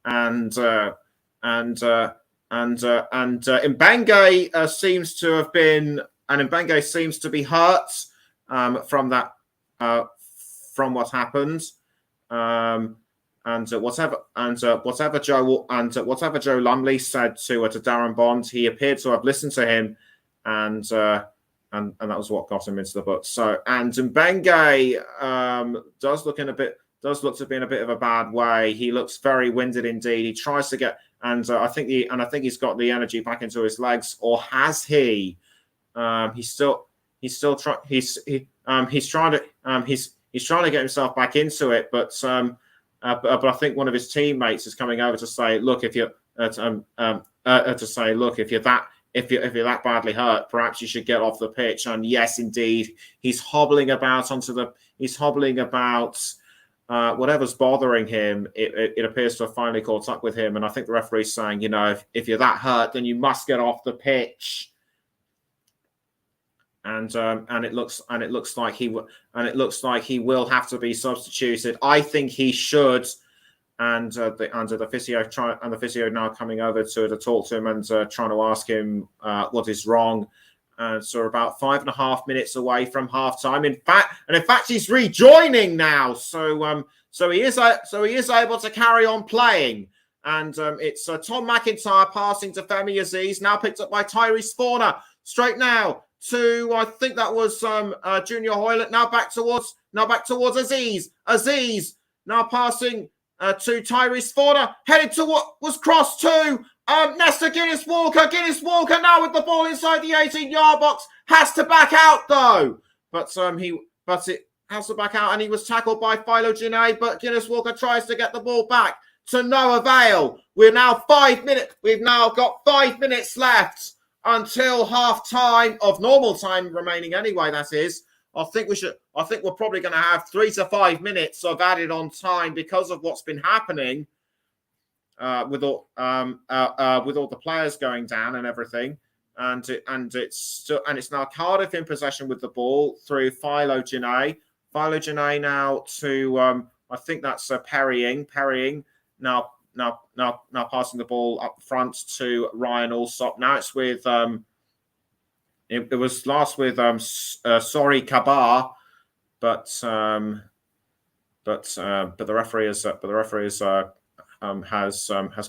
And Mbengue seems to have been, and Mbengue seems to be hurt from that, from what happened. Whatever Joe Lumley said to Darren Bond, he appeared to have listened to him, and that was what got him into the book. So, and Mbengue does look to be in a bit of a bad way. He looks very winded indeed. He tries to get, and I think he's got the energy back into his legs, or has he? He's trying to get himself back into it, but I think one of his teammates is coming over to say, look, if you're that badly hurt, perhaps you should get off the pitch. And yes, indeed, he's hobbling about whatever's bothering him. It appears to have finally caught up with him, and I think the referee's saying, if you're that hurt, then you must get off the pitch. And it looks like he will have to be substituted. I think he should. And the physio now coming over to talk to him and trying to ask him what is wrong. So we're about 5.5 minutes away from half time. In fact, he's rejoining now. So he is able to carry on playing. And it's Tom McIntyre passing to Femi Aziz, now picked up by Tyrese Forner. Straight now to, I think that was Junior Hoylett. Now back towards Aziz. Aziz now passing to Tyrese Forner, headed to what was crossed to Nesta Guinness-Walker. Guinness-Walker now with the ball inside the 18-yard box, has to back out though. But it has to back out, and he was tackled by Philo Janae, but Guinness-Walker tries to get the ball back to no avail. We've now got 5 minutes left until half time, of normal time remaining anyway, that is. I think we're probably going to have 3 to 5 minutes of added on time because of what's been happening with all the players going down and everything. And it's now Cardiff in possession with the ball through Philo Janae. Philo Janae now to I think that's Perrying now passing the ball up front to Ryan Allsop. Now it's with it was last with Sori Kabar, but the referee has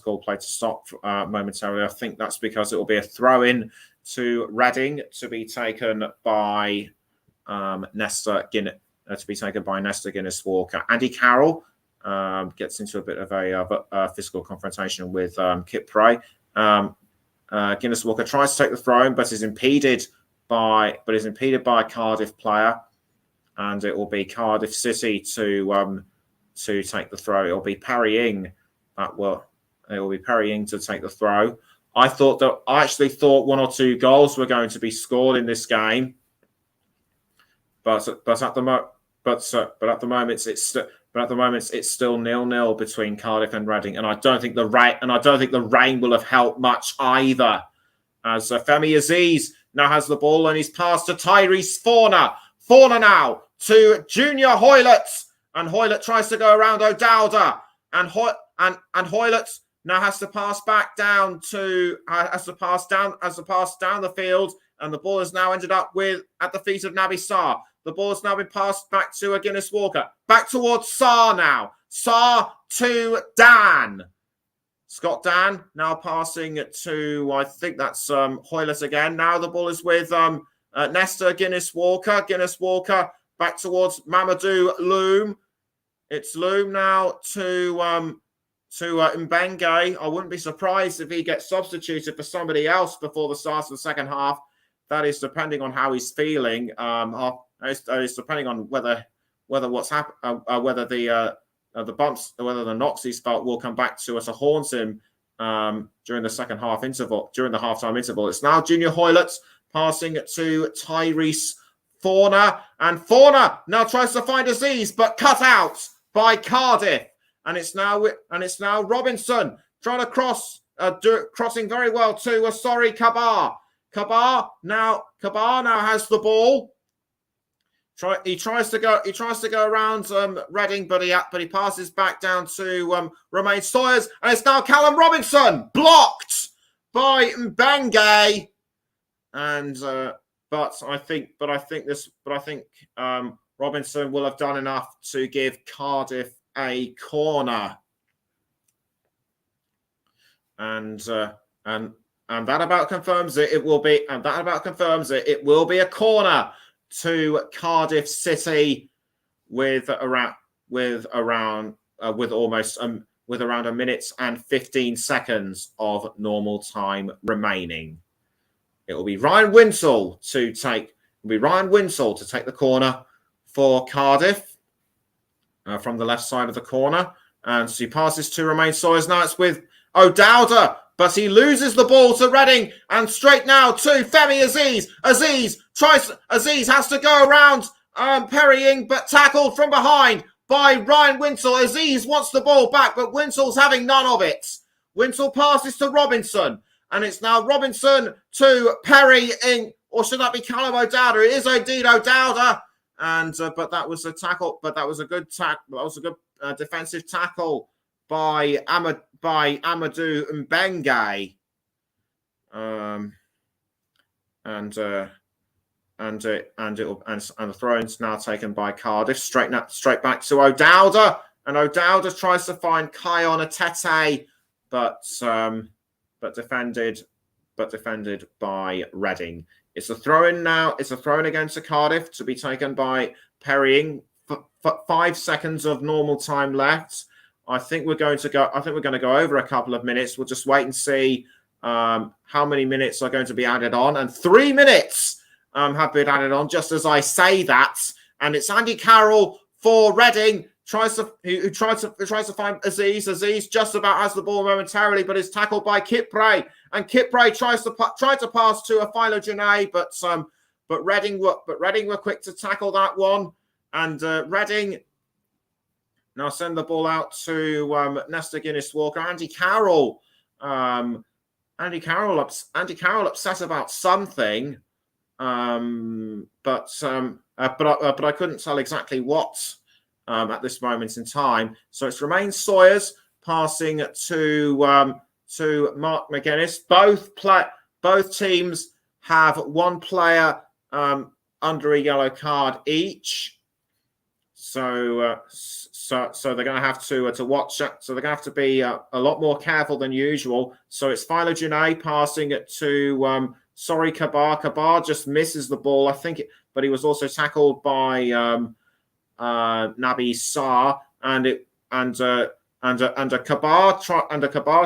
called play to stop momentarily. I think that's because it will be a throw in to Reading to be taken by Nesta Guinness-Walker. Andy Carroll gets into a bit of a physical confrontation with Kit Pray. Guinness-Walker tries to take the throw in, but is impeded by a Cardiff player, and it will be Cardiff City to take the throw. It will be Perrying to take the throw. I actually thought 1 or 2 goals were going to be scored in this game, but at the moment it's still 0-0 between Cardiff and Reading, and I don't think the rain will have helped much either. As Femi Aziz now has the ball and he's passed to Tyrese Forner. Forner now to Junior Hoylett, and Hoylett tries to go around O'Dowda, and Hoylett now has to pass back down down the field, and the ball has now ended up at the feet of Naby Sarr. The ball has now been passed back to a Guinness-Walker. Back towards Sarr now. Sarr to Dan. Scott Dan now passing to, I think that's Hoylett again. Now the ball is with Nesta Guinness-Walker. Guinness-Walker back towards Mamadou Loom. It's Loom now to Mbengue. I wouldn't be surprised if he gets substituted for somebody else before the start of the second half. That is depending on how he's feeling. It's depending on whether what's happened, whether the bumps, whether the knocks he's felt will come back to haunt him during the second half interval, during the halftime interval. It's now Junior Hoylett passing to Tyrese Fauna, and Fauna now tries to find Aziz, but cut out by Cardiff. And it's now Robinson trying to crossing very well to sorry, Kabar. Kabar now has the ball. He tries to go around Reading, but he passes back down to Romain Sawyers, and it's now Callum Robinson blocked by Mbenge. And but I think Robinson will have done enough to give Cardiff a corner. And that about confirms it. It will be a corner to Cardiff City with around a minute and 15 seconds of normal time remaining. It will be Ryan Winsell to take the corner for Cardiff from the left side of the corner, and so he passes to Romain Sawyers. Now it's with O'Dowda, but he loses the ball to Reading, and straight now to Femi Aziz. Aziz has to go around Perrying, but tackled from behind by Ryan Winsell. Aziz wants the ball back, but Winsell's having none of it. Winsell passes to Robinson, and it's now Robinson to Perrying, or should that be Callum O'Dowda? It is indeed O'Dowda, and but that was a tackle. But that was a good tackle. That was a good defensive tackle by Amadou Mbenge. And the throw-in's now taken by Cardiff, straight back to O'Dowda, and O'Dowda tries to find Kion Atete, but defended by Reading. It's a throw-in now. It's a throw-in against Cardiff to be taken by Perrying. 5 seconds of normal time left. I think we're going to go over a couple of minutes. We'll just wait and see how many minutes are going to be added on, and 3 minutes have been added on just as I say that. And it's Andy Carroll for Reading who tries to find Aziz. Aziz just about has the ball momentarily, but is tackled by Kipre, and Kipre tried to pass to Philo Janae, but Reading were quick to tackle that one, and Reading now send the ball out to Nesta Guinness-Walker. Andy Carroll upset about something, but I couldn't tell exactly what at this moment in time. So it's Romain Sawyers passing to Mark McGuinness. Both teams have one player under a yellow card each. So they're going to have to watch it. So they're going to have to be a lot more careful than usual. So it's Philo Janae passing it to Kabar. Kabar just misses the ball, I think, but he was also tackled by Nabi Sarr, and Kabar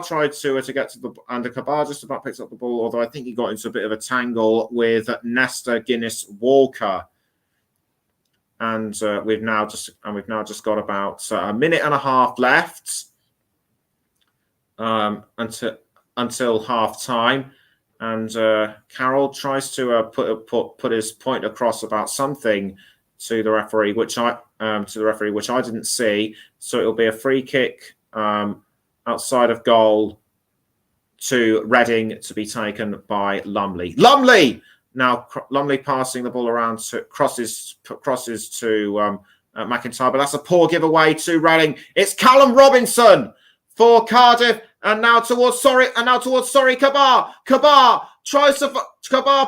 tried to get to the, and Kabar just about picked up the ball, although I think he got into a bit of a tangle with Nesta Guinness-Walker. And we've now just got about a minute and a half left until half time, and Carroll tries to put his point across about something to the referee, which I didn't see. So it'll be a free kick outside of goal to Reading to be taken by Lumley. Now, Lumley passing the ball around to crosses to McIntyre, but that's a poor giveaway to Reading. It's Callum Robinson for Cardiff, and now towards Kabar. Kabar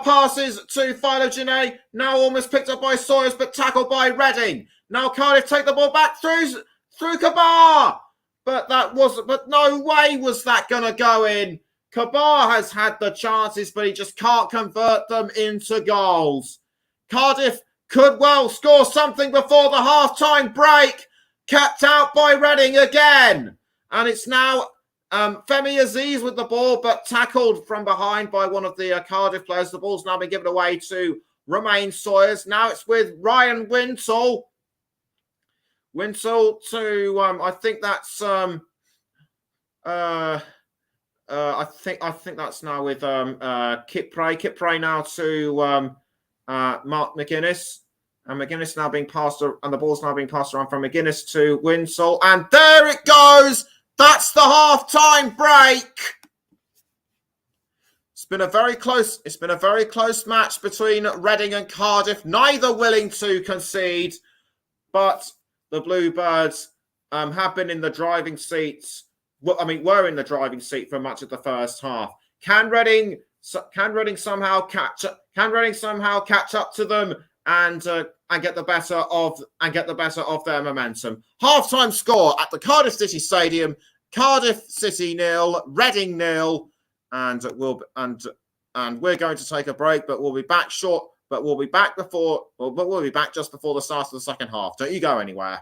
passes to Philo Janae, now almost picked up by Sawyers, but tackled by Reading. Now Cardiff take the ball back through Kabar, but no way was that going to go in. Kabar has had the chances, but he just can't convert them into goals. Cardiff could well score something before the half-time break. Kept out by Reading again. And it's now Femi Aziz with the ball, but tackled from behind by one of the Cardiff players. The ball's now been given away to Romain Sawyers. Now it's with Ryan Winsell. Winsell to, I think that's... I think that's now with Kipre. Kipre now to Mark McGuinness. And McGuinness now being passed, and the ball's now being passed around from McGuinness to Winsall. And there it goes. That's the half-time break. It's been a very close match between Reading and Cardiff, neither willing to concede, but the Bluebirds have been in the driving seats. Well, I mean, were in the driving seat for much of the first half. Can Reading somehow catch up? Can Reading somehow catch up to them and get the better of their momentum? Halftime score at the Cardiff City Stadium: Cardiff City 0, Reading 0. And we're going to take a break, but we'll be back short. But we'll be back just before the start of the second half. Don't you go anywhere.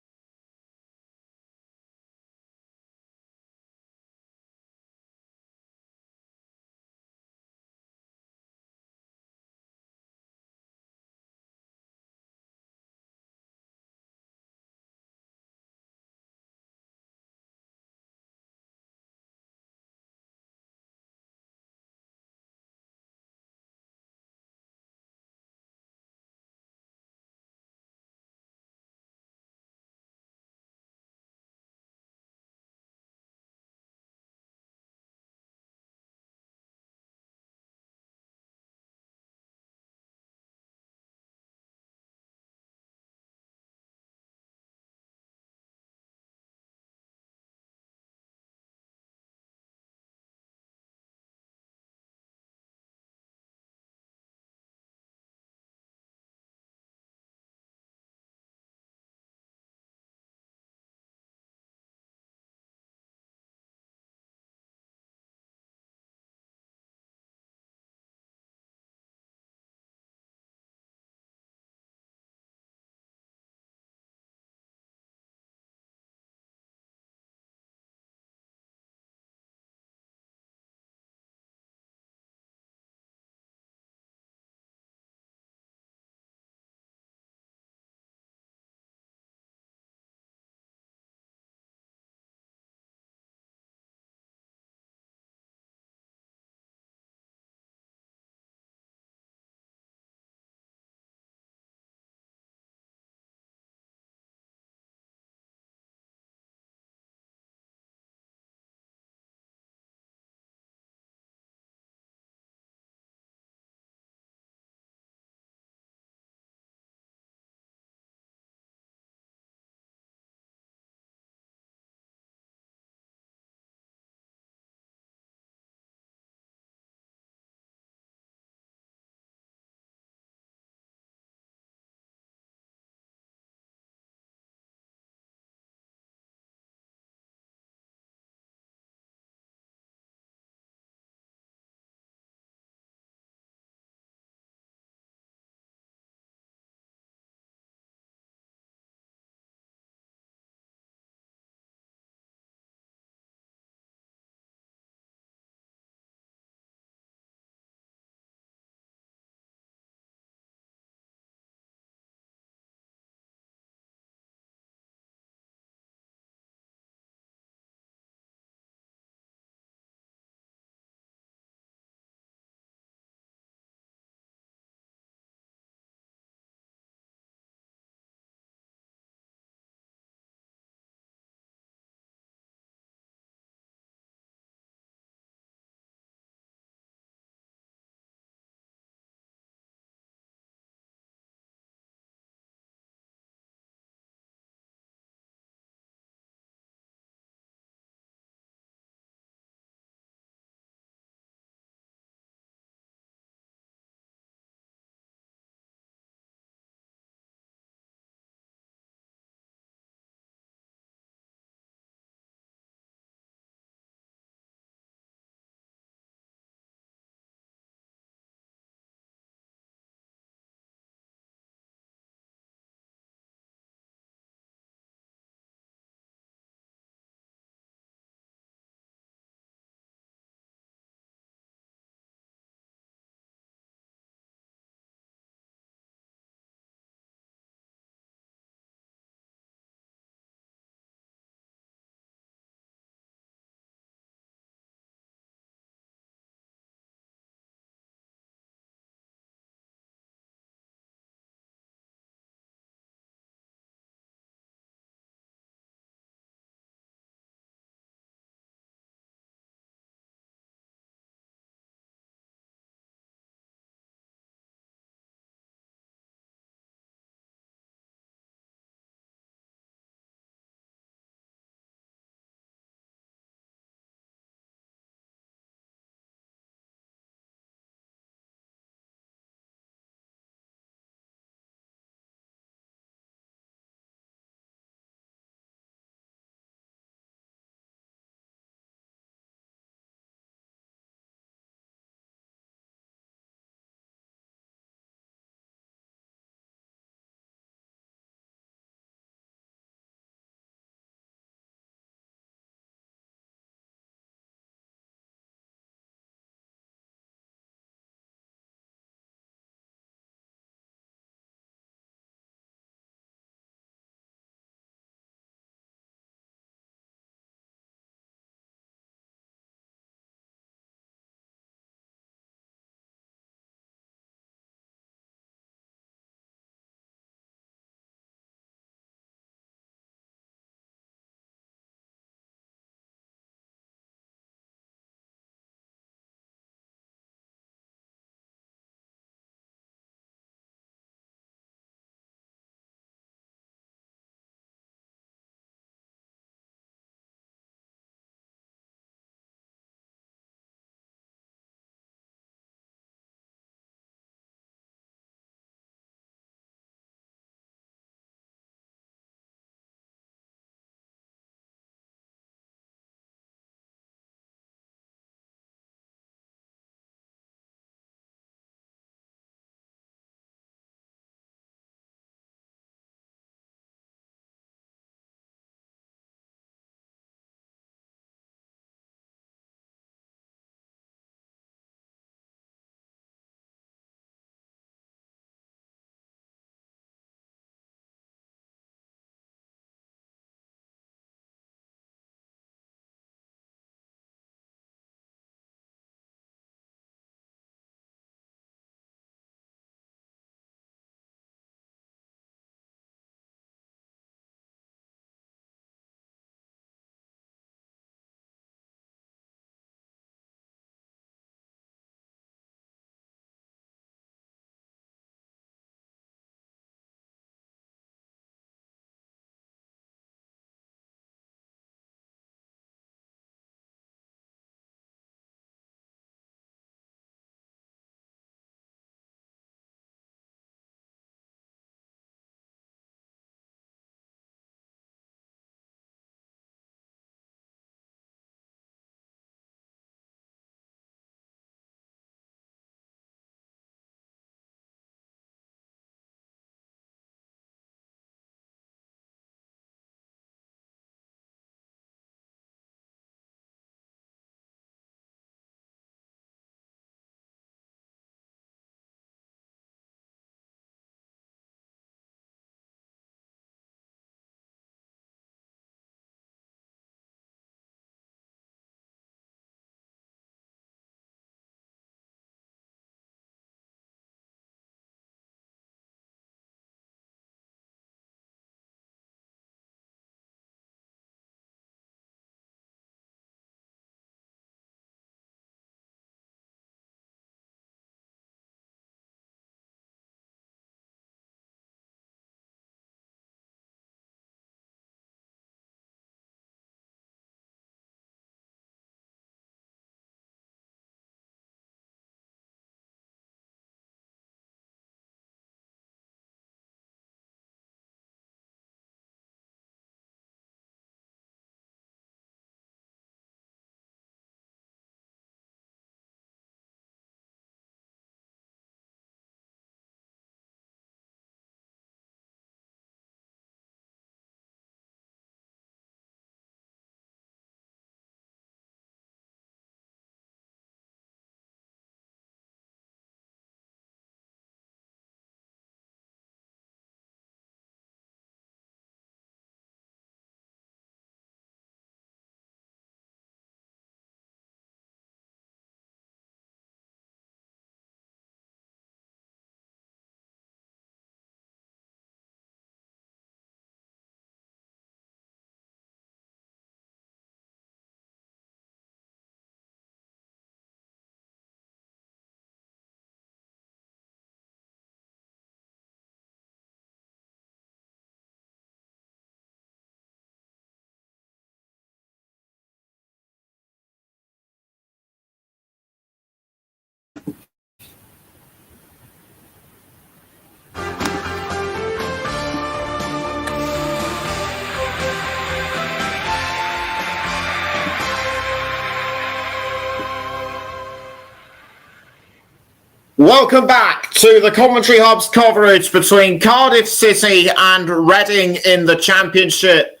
Welcome back to the Commentary Hub's coverage between Cardiff City and Reading in the Championship.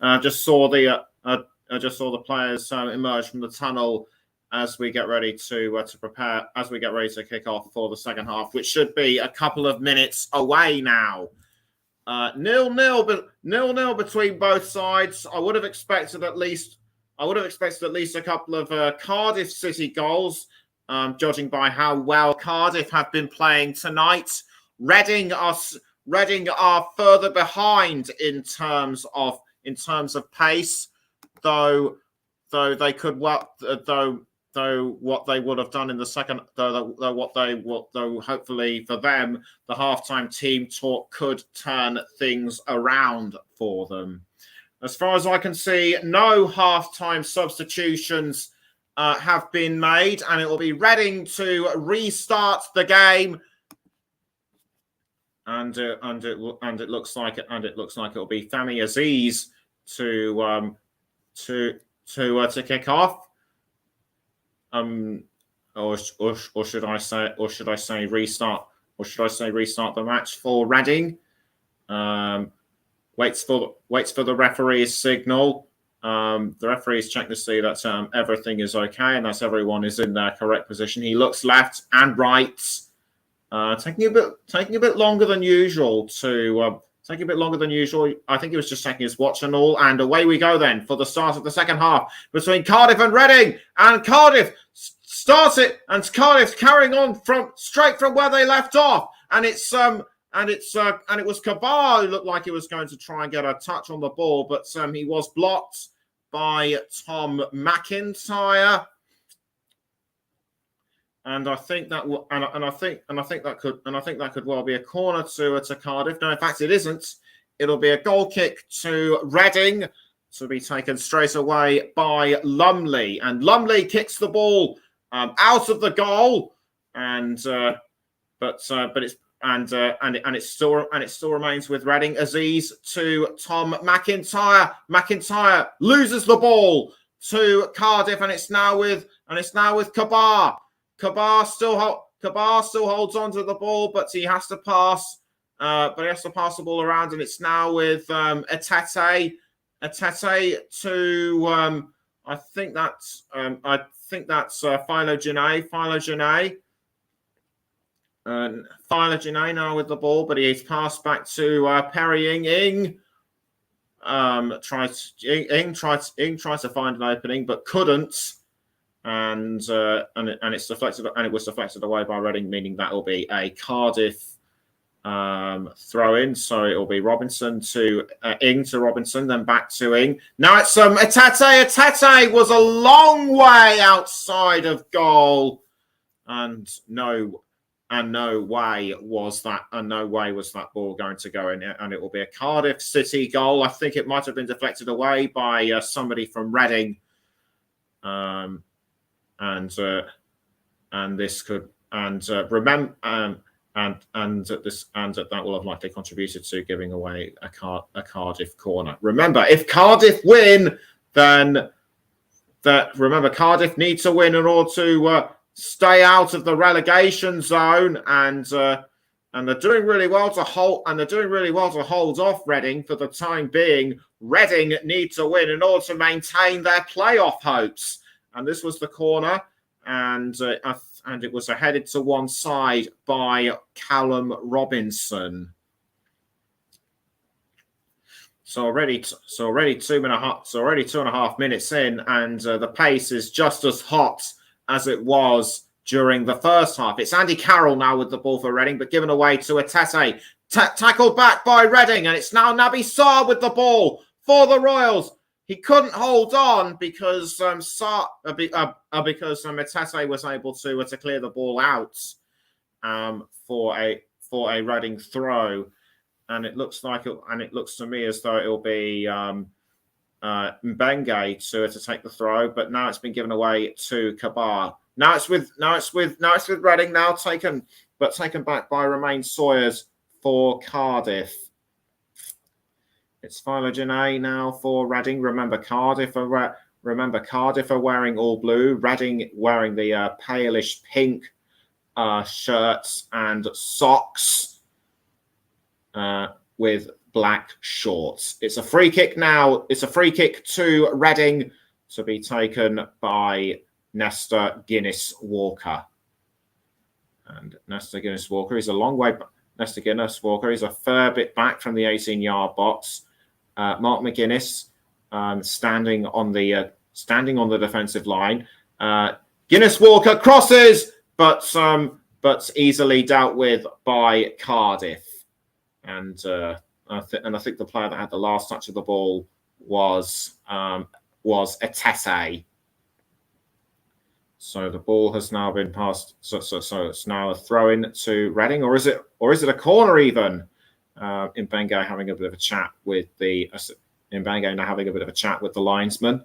I just saw the players emerge from the tunnel as we get ready to prepare, as we get ready to kick off for the second half, which should be a couple of minutes away now. 0-0 between both sides. I would have expected at least a couple of Cardiff City goals. Judging by how well Cardiff have been playing tonight, Reading are further behind in terms of pace, though what they would have done in the second, though hopefully for them, the halftime team talk could turn things around for them. As far as I can see, no halftime substitutions have been made, and it will be Reading to restart the game. And it looks like it will be Femi Aziz to kick off. Or should I say restart the match for Reading? Waits for the referee's signal. The referee's checked to see that everything is okay and that everyone is in their correct position. He looks left and right, taking a bit longer than usual I think he was just checking his watch and all. And away we go then for the start of the second half between Cardiff and Reading. And Cardiff starts it, and Cardiff carrying on straight from where they left off. And it was Kabar who looked like he was going to try and get a touch on the ball, but he was blocked by Tom McIntyre. And I think that could well be a corner to Cardiff. No, in fact, it isn't. It'll be a goal kick to Reading to be taken straight away by Lumley, and Lumley kicks the ball out of the goal, and it still remains with Reading. Aziz to Tom McIntyre. McIntyre loses the ball to Cardiff, and it's now with Kabar. Kabar still holds on to the ball, but he has to pass. The ball around, and it's now with Etete. Etete to I think that's Philo Janae. Philo Janae now with the ball, but he's passed back to Perry Ing. Tries to find an opening, but couldn't. And it's deflected, and it was deflected away by Reading, meaning that will be a Cardiff throw in. So it will be Robinson to Ing to Robinson, then back to Ing. Now it's Etete. Etete was a long way outside of goal, and no way was that ball going to go in, and it will be a Cardiff City goal. I think it might have been deflected away by somebody from Reading. That will have likely contributed to giving away a Cardiff corner. Remember, if Cardiff win, then Cardiff need to win in order to stay out of the relegation zone, and they're doing really well to hold off Reading for the time being. Reading need to win in order to maintain their playoff hopes. And this was the corner, and it was headed to one side by Callum Robinson. So already 2.5 minutes in, and the pace is just as hot as it was during the first half. It's Andy Carroll now with the ball for Reading, but given away to Etete. Tackled back by Reading, and it's now Naby Sarr with the ball for the Royals. He couldn't hold on because Etete was able to clear the ball out for a Reading throw, and it looks to me as though it'll be Mbenge to take the throw, but now it's been given away to Kabar. Now it's with Reading, now taken back by Romain Sawyers for Cardiff. It's Philo Janae now for Reading. Remember, Cardiff are wearing all blue. Reading wearing the palish pink shirts and socks with black shorts. It's a free kick now. It's a free kick to Reading to be taken by Nesta Guinness-Walker. And Nesta Guinness-Walker is a long way back. Nesta Guinness-Walker is a fair bit back from the 18-yard box. Mark McGuinness standing on the defensive line. Guinness-Walker crosses, but easily dealt with by Cardiff. And I think the player that had the last touch of the ball was Etese. So the ball has now been passed. So it's now a throw in to Reading, or is it a corner even? Mbenge having a bit of a chat with the linesman,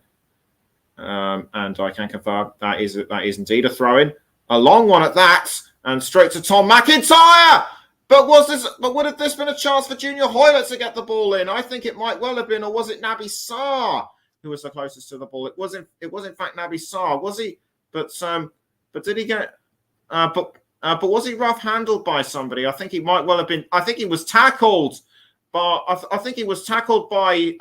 and I can confirm that is indeed a throw in, a long one at that, and straight to Tom McIntyre. But would have this been a chance for Junior Hoylett to get the ball in? I think it might well have been, or was it Naby Sarr who was the closest to the ball? It was in fact Naby Sarr, was he? But did he get? But was he rough handled by somebody? I think he might well have been. I think he was tackled, but I think he was tackled by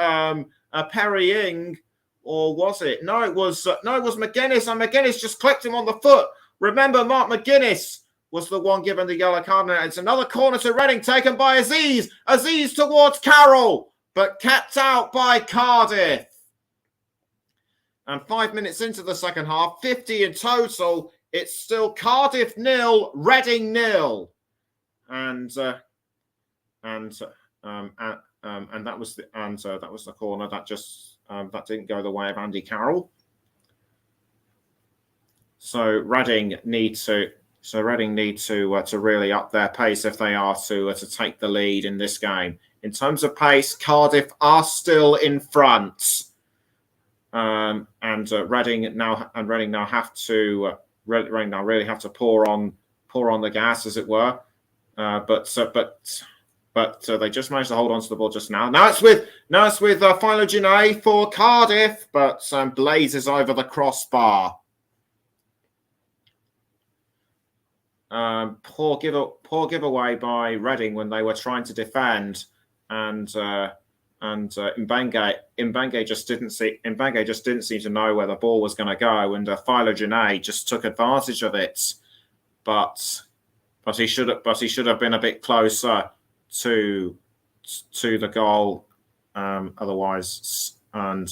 Perry Ing, or was it? No, it was McGuinness, and McGuinness just clipped him on the foot. Remember, Mark McGuinness was the one given the yellow card. And it's another corner to Reading, taken by Aziz. Aziz towards Carroll, but kept out by Cardiff. And 5 minutes into the second half, 50 in total. It's still Cardiff 0, Reading 0, and that was the corner that just that didn't go the way of Andy Carroll. So Reading need to really up their pace if they are to take the lead in this game. In terms of pace, Cardiff are still in front. And Reading now really have to pour on the gas, as it were. But they just managed to hold on to the ball just now. Now it's with Philo for Cardiff, but blazes over the crossbar. Poor giveaway by Reading when they were trying to defend, and Mbenge just didn't seem to know where the ball was going to go, and Philo just took advantage of it, but he should have been a bit closer to the goal, otherwise, and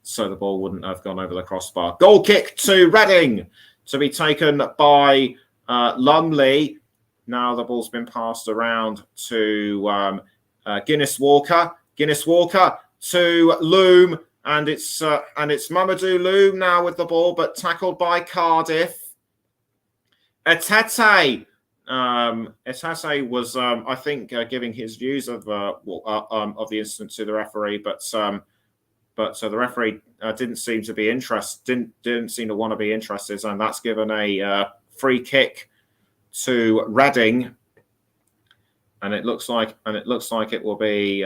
so the ball wouldn't have gone over the crossbar. Goal kick to Reading to be taken by Lumley. Now the ball's been passed around to Guinness-Walker. Guinness-Walker to Loom, and it's Mamadou Loom now with the ball, but tackled by Cardiff. Etete was, I think, giving his views of the incident to the referee, but so the referee didn't seem to be interested, didn't seem to want to be interested, and that's given a free kick to Reading. And it looks like it will be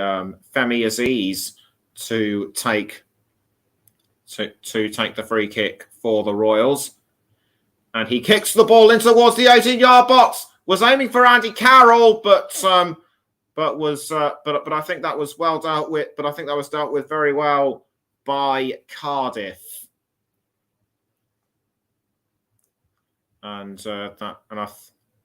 Femi Aziz to take the free kick for the Royals, and he kicks the ball in towards the 18-yard box. Was aiming for Andy Carroll, but I think that was well dealt with. But I think that was dealt with very well by Cardiff,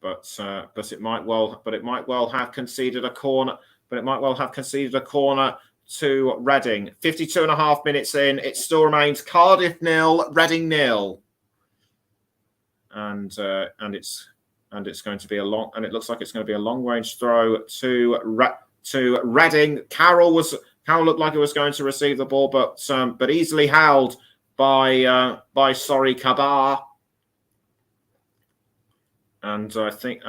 But it might well have conceded a corner. But it might well have conceded a corner to Reading. 52.5 minutes in, it still remains Cardiff 0, Reading 0. And it's going to be a long. And it looks like it's going to be a long range throw to Reading. Carroll looked like it was going to receive the ball, but easily held by Sori Kabar. And I think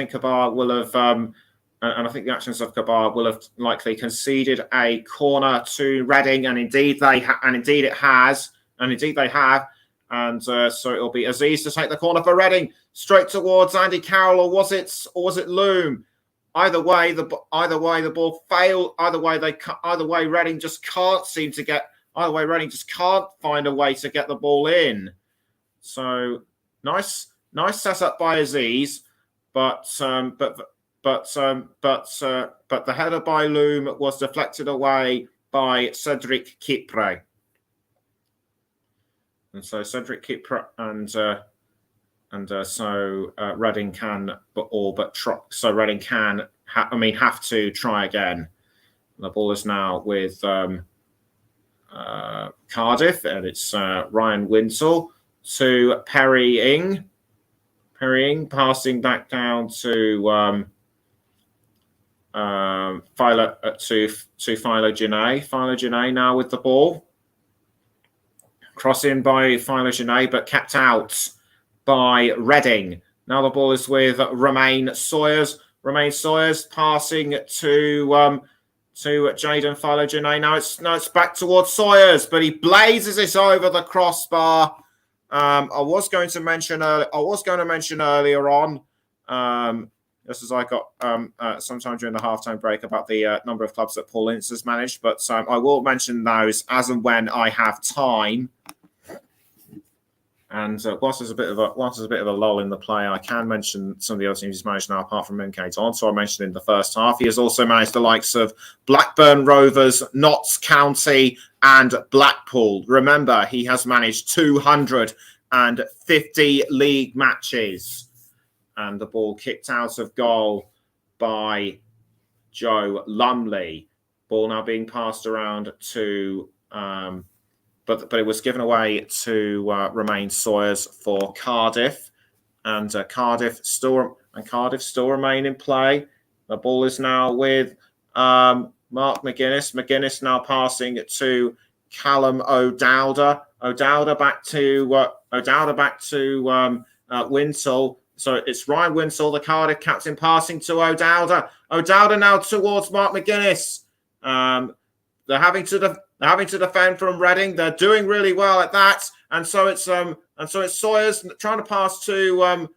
Kabar will have, and I think the actions of Kabar will have likely conceded a corner to Reading, and indeed they have, and so it'll be Aziz to take the corner for Reading, straight towards Andy Carroll, or was it Loom? Either way, the ball failed. Either way, Reading just can't seem to get. Either way, Reading just can't find a way to get the ball in. So Nice setup by Aziz, but the header by Loom was deflected away by Cedric Kipre. And so Cedric Kipre so Reading can Reading can have to try again. The ball is now with Cardiff, and it's Ryan Winsell to Perry Ing. Passing back down to Philo Genet. Philo Genet now with the ball. Cross in by Philo Genet, but kept out by Reading. Now the ball is with Romain Sawyers. Romain Sawyers passing to Jaden Philo Genet. Now it's back towards Sawyers, but he blazes it over the crossbar. I was going to mention earlier on, just as I got sometime during the halftime break, about the number of clubs that Paul Ince has managed, but I will mention those as and when I have time. And whilst there's a bit of a lull in the play, I can mention some of the other teams he's managed now, apart from MK Todd. So I mentioned in the first half, he has also managed the likes of Blackburn Rovers, Notts County, and Blackpool. Remember, he has managed 250 league matches. And the ball kicked out of goal by Joe Lumley. Ball now being passed around to... But it was given away to Romain Sawyers for Cardiff, and Cardiff still remain in play. The ball is now with Mark McGuinness. McGuinness now passing to Callum O'Dowda. O'Dowda back to Winsell. So it's Ryan Winsell, the Cardiff captain, passing to O'Dowda. O'Dowda now towards Mark McGuinness. They're having to defend from Reading. They're doing really well at that, and so it's Sawyers trying to pass to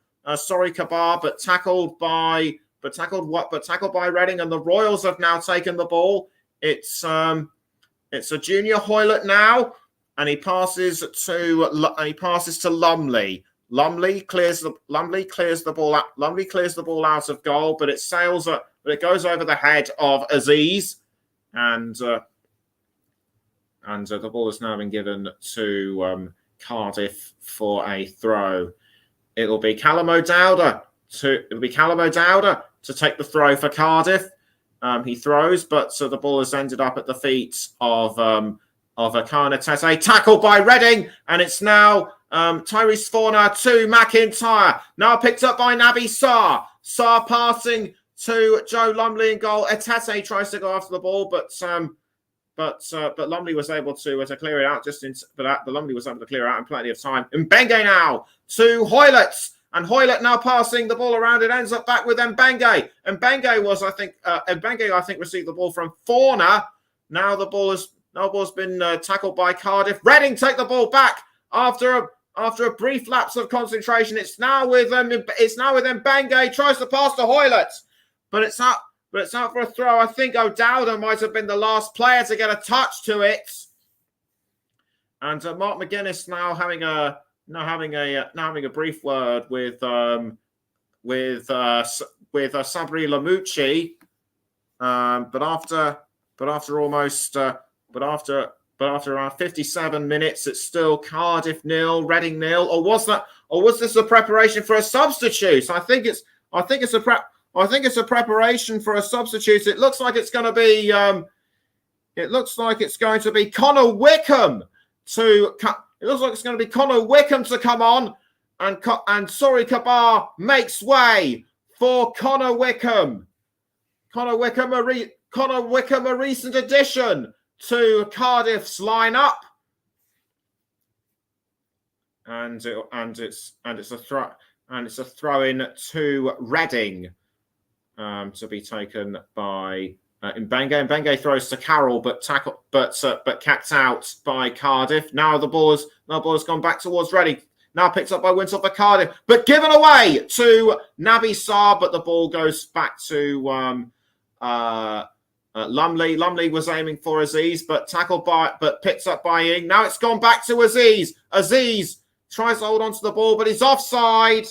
Kabar, but tackled by Reading, and the Royals have now taken the ball. It's a Junior Hoylett now, and he passes to Lumley. Lumley clears the ball out. Lumley clears the ball out of goal, but it goes over the head of Aziz, and the ball has now been given to Cardiff for a throw. It'll be Callum O'Dowda to take the throw for Cardiff. He throws, but the ball has ended up at the feet of Akana Tete, tackled by Reading, and it's now Tyrese Forner to McIntyre. Now picked up by Naby Sarr. Sarr passing to Joe Lumley in goal. Etete tries to go after the ball, but Lumley was able to clear it out Lumley was able to clear it out in plenty of time. Mbenge now to Hoylett, and Hoylett now passing the ball around. It ends up back with Mbenge. Mbenge I think received the ball from Forner. Now the ball's been tackled by Cardiff. Reading take the ball back after a brief lapse of concentration. It's now with Mbenge, tries to pass to Hoylett, but it's out for a throw. I think O'Dowda might have been the last player to get a touch to it. And Mark McGuinness now having a brief word with Sabri Lamucci. But after around 57 minutes, it's still Cardiff 0, Reading 0. Or was this a preparation for a substitute? I think it's a preparation for a substitute. It looks like it's going to be. Connor Wickham to. It looks like it's going to be Connor Wickham to come on, and Sorry Kabar makes way for Connor Wickham. Connor Wickham, a recent addition to Cardiff's lineup, and it's a throw in to Reading. To be taken by Mbenge. Mbenge throws to Carroll, but kept out by Cardiff. Now the ball has gone back towards Reading. Now picked up by Winsell for Cardiff, but given away to Naby Sarr. But the ball goes back to Lumley. Lumley was aiming for Aziz, but picked up by Ing. Now it's gone back to Aziz. Aziz tries to hold on to the ball, but he's offside.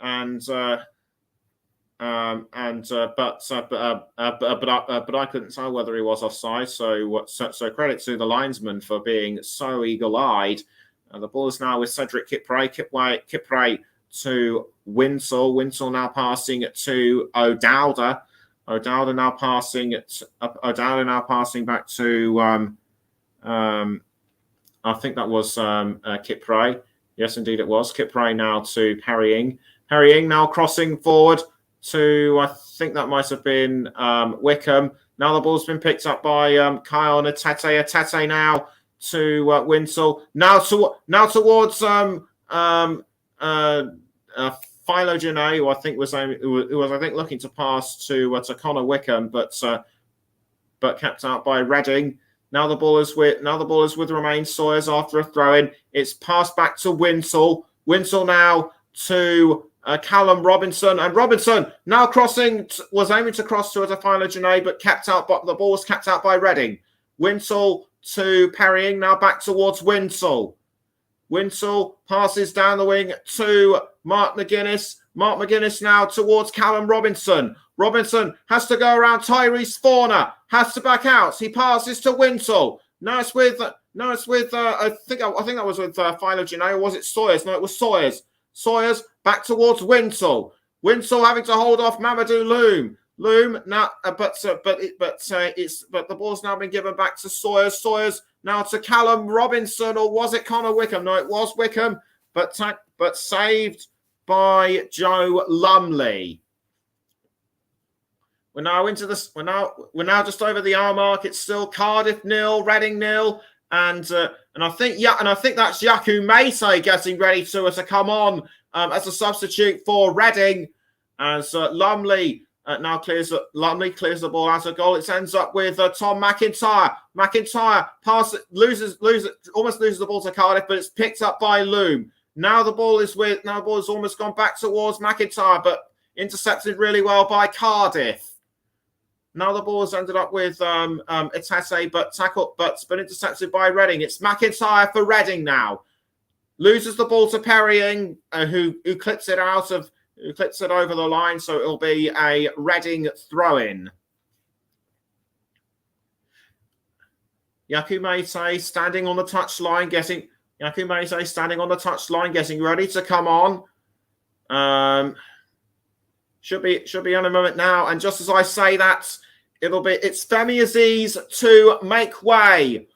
But I couldn't tell whether he was offside. So credit to the linesman for being so eagle-eyed. The ball is now with Cedric Kipre to Winsell. Winsell now passing to O'Dowda. O'Dowda now passing back to I think that was Kipre. Yes, indeed it was. Kipre now to Perrying. Perrying now crossing forward to, I think that might have been Wickham. Now the ball's been picked up by Kion Atete. Atete now to Winsell. Now towards Philo who I think was looking to pass to Connor Wickham, but kept out by Reading. Now the ball is with Romain Sawyers after a throw-in. It's passed back to Winsell. Winsell now to Callum Robinson, and Robinson now crossing, was aiming to cross to Philo Janae, but the ball was kept out by Reading. Winsell to Perrying, now back towards Winsell. Winsell passes down the wing to Mark McGuinness. Mark McGuinness now towards Callum Robinson. Robinson has to go around Tyrese Forner, has to back out. He passes to Winsell. Now it's with I think that was with Philo Janae, or was it Sawyers? No, it was Sawyers. Sawyers back towards Winsell. Winsell having to hold off Mamadou Loom. Loom now, but the ball's now been given back to Sawyers. Sawyers now to Callum Robinson, or was it Connor Wickham? No, it was Wickham, but saved by Joe Lumley. We're now just over the hour mark. It's still Cardiff 0, Reading 0. And I think that's Yaku Mate getting ready to come on as a substitute for Reading, as Lumley now clears the ball out of goal. It ends up with Tom McIntyre. McIntyre almost loses the ball to Cardiff, but it's picked up by Loom. Now the ball is almost gone back towards McIntyre, but intercepted really well by Cardiff. Now the ball has ended up with Atete, but been intercepted by Reading. It's McIntyre for Reading now. Loses the ball to Perrying, who clips it over the line, so it'll be a Reading throw-in. Yaku Mate standing on the touchline, getting ready to come on. Should be on a moment now, and just as I say that, it's Femi Aziz to make way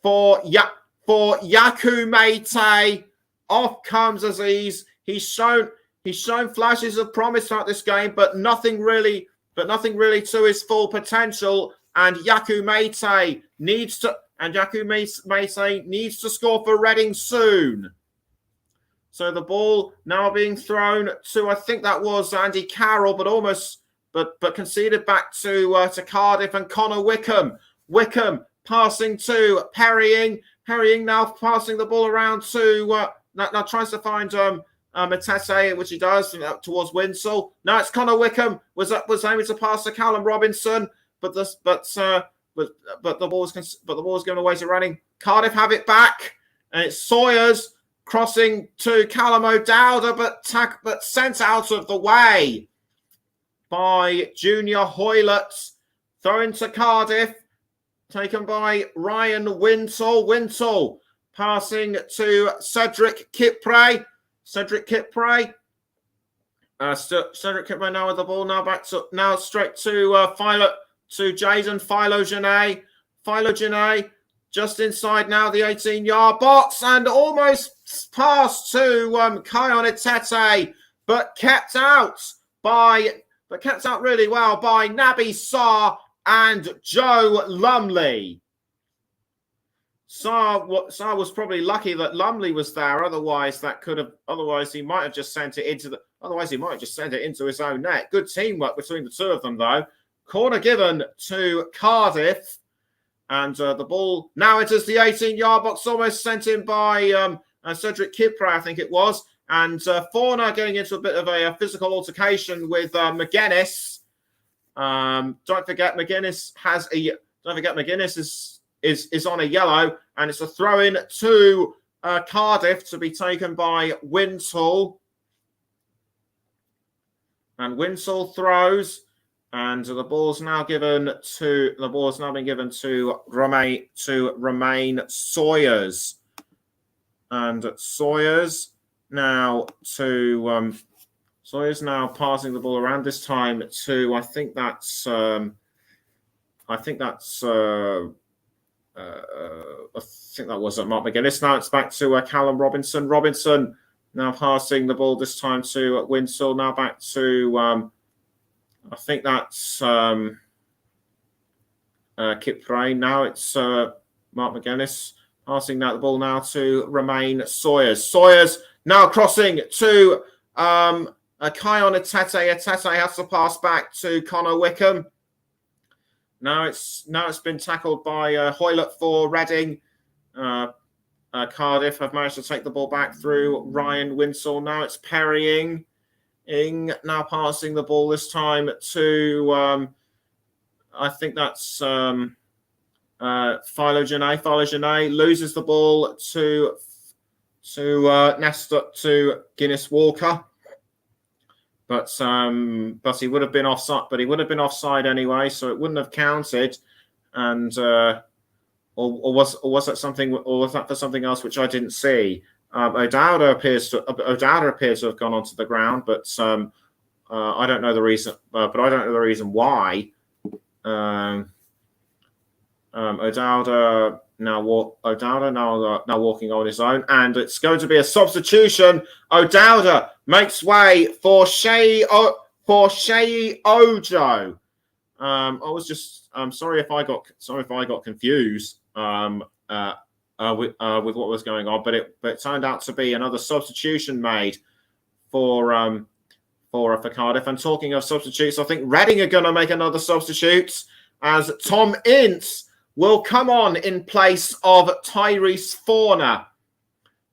for Yaku Mate. Off comes Aziz. He's shown flashes of promise throughout this game, but nothing really to his full potential. And Yaku Mate needs to score for Reading soon. So the ball now being thrown to, I think that was Andy Carroll, but conceded back to Cardiff and Connor Wickham. Wickham passing to Perrying. Perrying now passing the ball around to now tries to find Atete, which he does towards Winsell. Now it's Connor Wickham was aiming to pass to Callum Robinson, but the ball was given away to Reading. Cardiff have it back, and it's Sawyers crossing to Callum O'Dowda, but sent out of the way by Junior Hoylett. Thrown to Cardiff, taken by Ryan Winsell. Winsell passing to Cedric Kipre. Cedric Kipre now with the ball. Now straight to Jaden Philo Janae. Philo Janae just inside now the 18-yard box, and almost passed to Kion Atete, but kept out really well by Naby Sarr and Joe Lumley. Sarr was probably lucky that Lumley was there. Otherwise he might have just sent it into his own net. Good teamwork between the two of them, though. Corner given to Cardiff. And the ball now enters the 18-yard box, almost sent in by Cedric Kipre, I think it was. And Forner getting into a bit of a physical altercation with McGuinness. Don't forget McGuinness is on a yellow, and it's a throw-in to Cardiff to be taken by Winsall. And Winsall throws. And the ball's now been given to Romain Sawyers. And Sawyers now passing the ball around, this time to I think that was Mark McGuinness. Now it's back to Callum Robinson. Robinson now passing the ball, this time to Winsall. Now back to I think that's Kip Prain. Now it's Mark McGuinness passing the ball now to Romain Sawyers. Sawyers now crossing to Kion Atete. Atete has to pass back to Connor Wickham. Now it's been tackled by Hoylett for Reading. Cardiff have managed to take the ball back through Ryan Winsall. Now it's Perrying. Now passing the ball, this time to I think that's Philo Genet. Philo Genet loses the ball to Guinness Walker. But he would have been offside. But he would have been offside anyway, so it wouldn't have counted. And or was that something? Or was that for something else which I didn't see? O'Dowda appears to have gone onto the ground, but I don't know the reason. But I don't know the reason why. O'Dowda now walking on his own, and it's going to be a substitution. O'Dowda makes way for Shea Ojo. I'm sorry if I got confused with what was going on, but it turned out to be another substitution made for Cardiff. And talking of substitutes, I think Reading are going to make another substitute as Tom Ince will come on in place of Tyrese Forner.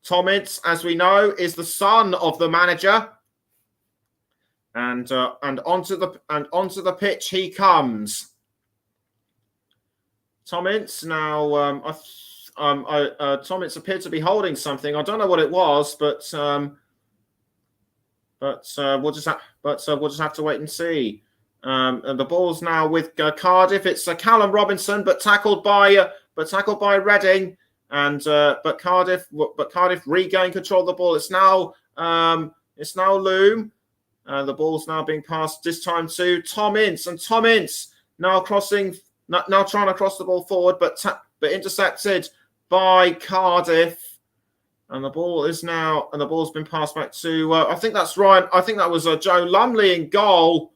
Tom Ince, as we know, is the son of the manager, and onto the pitch he comes. Tom Ince now. Tom Ince appeared to be holding something. I don't know what it was, but we'll just have to wait and see. And the ball's now with Cardiff. It's Callum Robinson, but tackled by Reading, and but Cardiff regain control of the ball. It's now Loom. The ball's now being passed this time to Tom Ince, and Tom Ince now trying to cross the ball forward, but intercepted by Cardiff. And the ball's been passed back to I think that's Ryan. I think that was Joe Lumley in goal.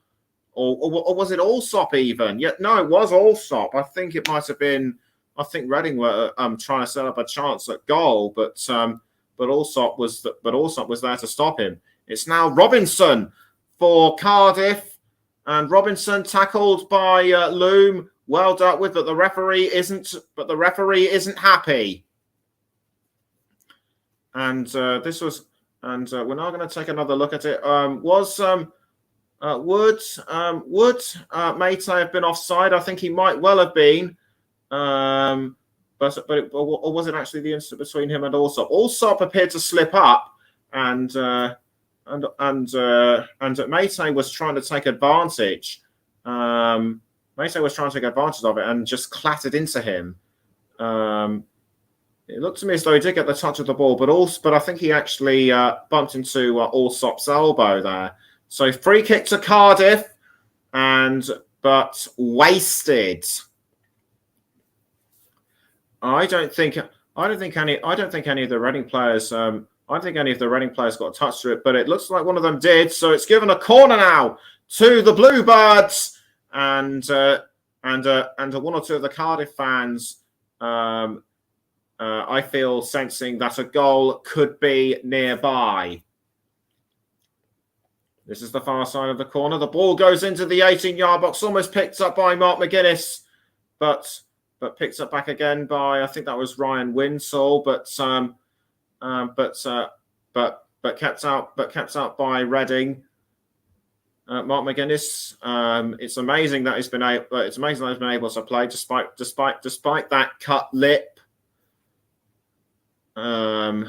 Or was it Allsop even? Yeah, no, it was Allsop. I think it might have been. I think Reading were trying to set up a chance at goal, but Allsop was there to stop him. It's now Robinson for Cardiff, and Robinson tackled by Loom. Well dealt with, but the referee isn't happy. And we're now going to take another look at it. Would Mate have been offside? I think he might well have been, or was it actually the incident between him and Allsop? Allsop appeared to slip up, and Mate was trying to take advantage. Mate was trying to take advantage of it and just clattered into him. It looked to me as though he did get the touch of the ball, but I think he actually bumped into Allsop's elbow there. So free kick to Cardiff, but wasted. I don't think any of the Reading players. I don't think any of the Reading players got a touch to it, but it looks like one of them did. So it's given a corner now to the Bluebirds, and one or two of the Cardiff fans. I feel sensing that a goal could be nearby. This is the far side of the corner. The ball goes into the 18-yard box, almost picked up by Mark McGuinness, but picked up back again by, I think that was Ryan Winsall, but kept out by Reading. Mark McGuinness. It's amazing that he's been able to play despite that cut lip. So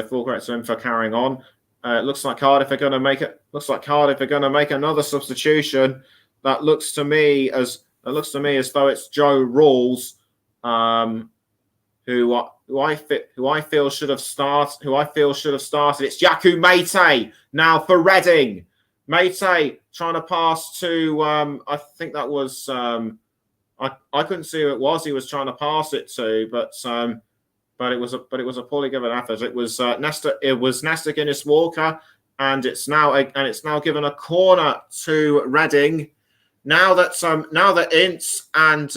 full credit to him for carrying on. It looks like Cardiff are going to make it. Looks like Cardiff are going to make another substitution. That looks to me as though it's Joe Rawls, who I feel should have started. It's Yaku Mate now for Reading. Mate trying to pass to I think that was I couldn't see who it was. He was trying to pass it to, but it was a poorly given effort. It was Nesta Guinness Walker, and it's now given a corner to Reading. Now that Ince and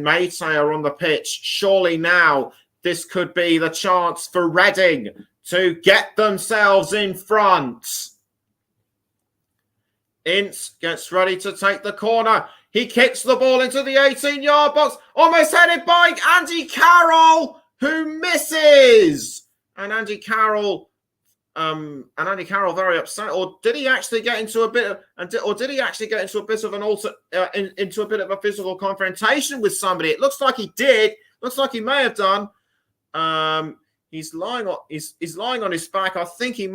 Mate are on the pitch, surely now this could be the chance for Reading to get themselves in front. Ince gets ready to take the corner. He kicks the ball into the 18-yard box, almost headed by Andy Carroll, who misses. And Andy Carroll very upset. Or did he actually get into a bit of a physical confrontation with somebody? It looks like he did. Looks like he may have done. He's lying on his back. I think he's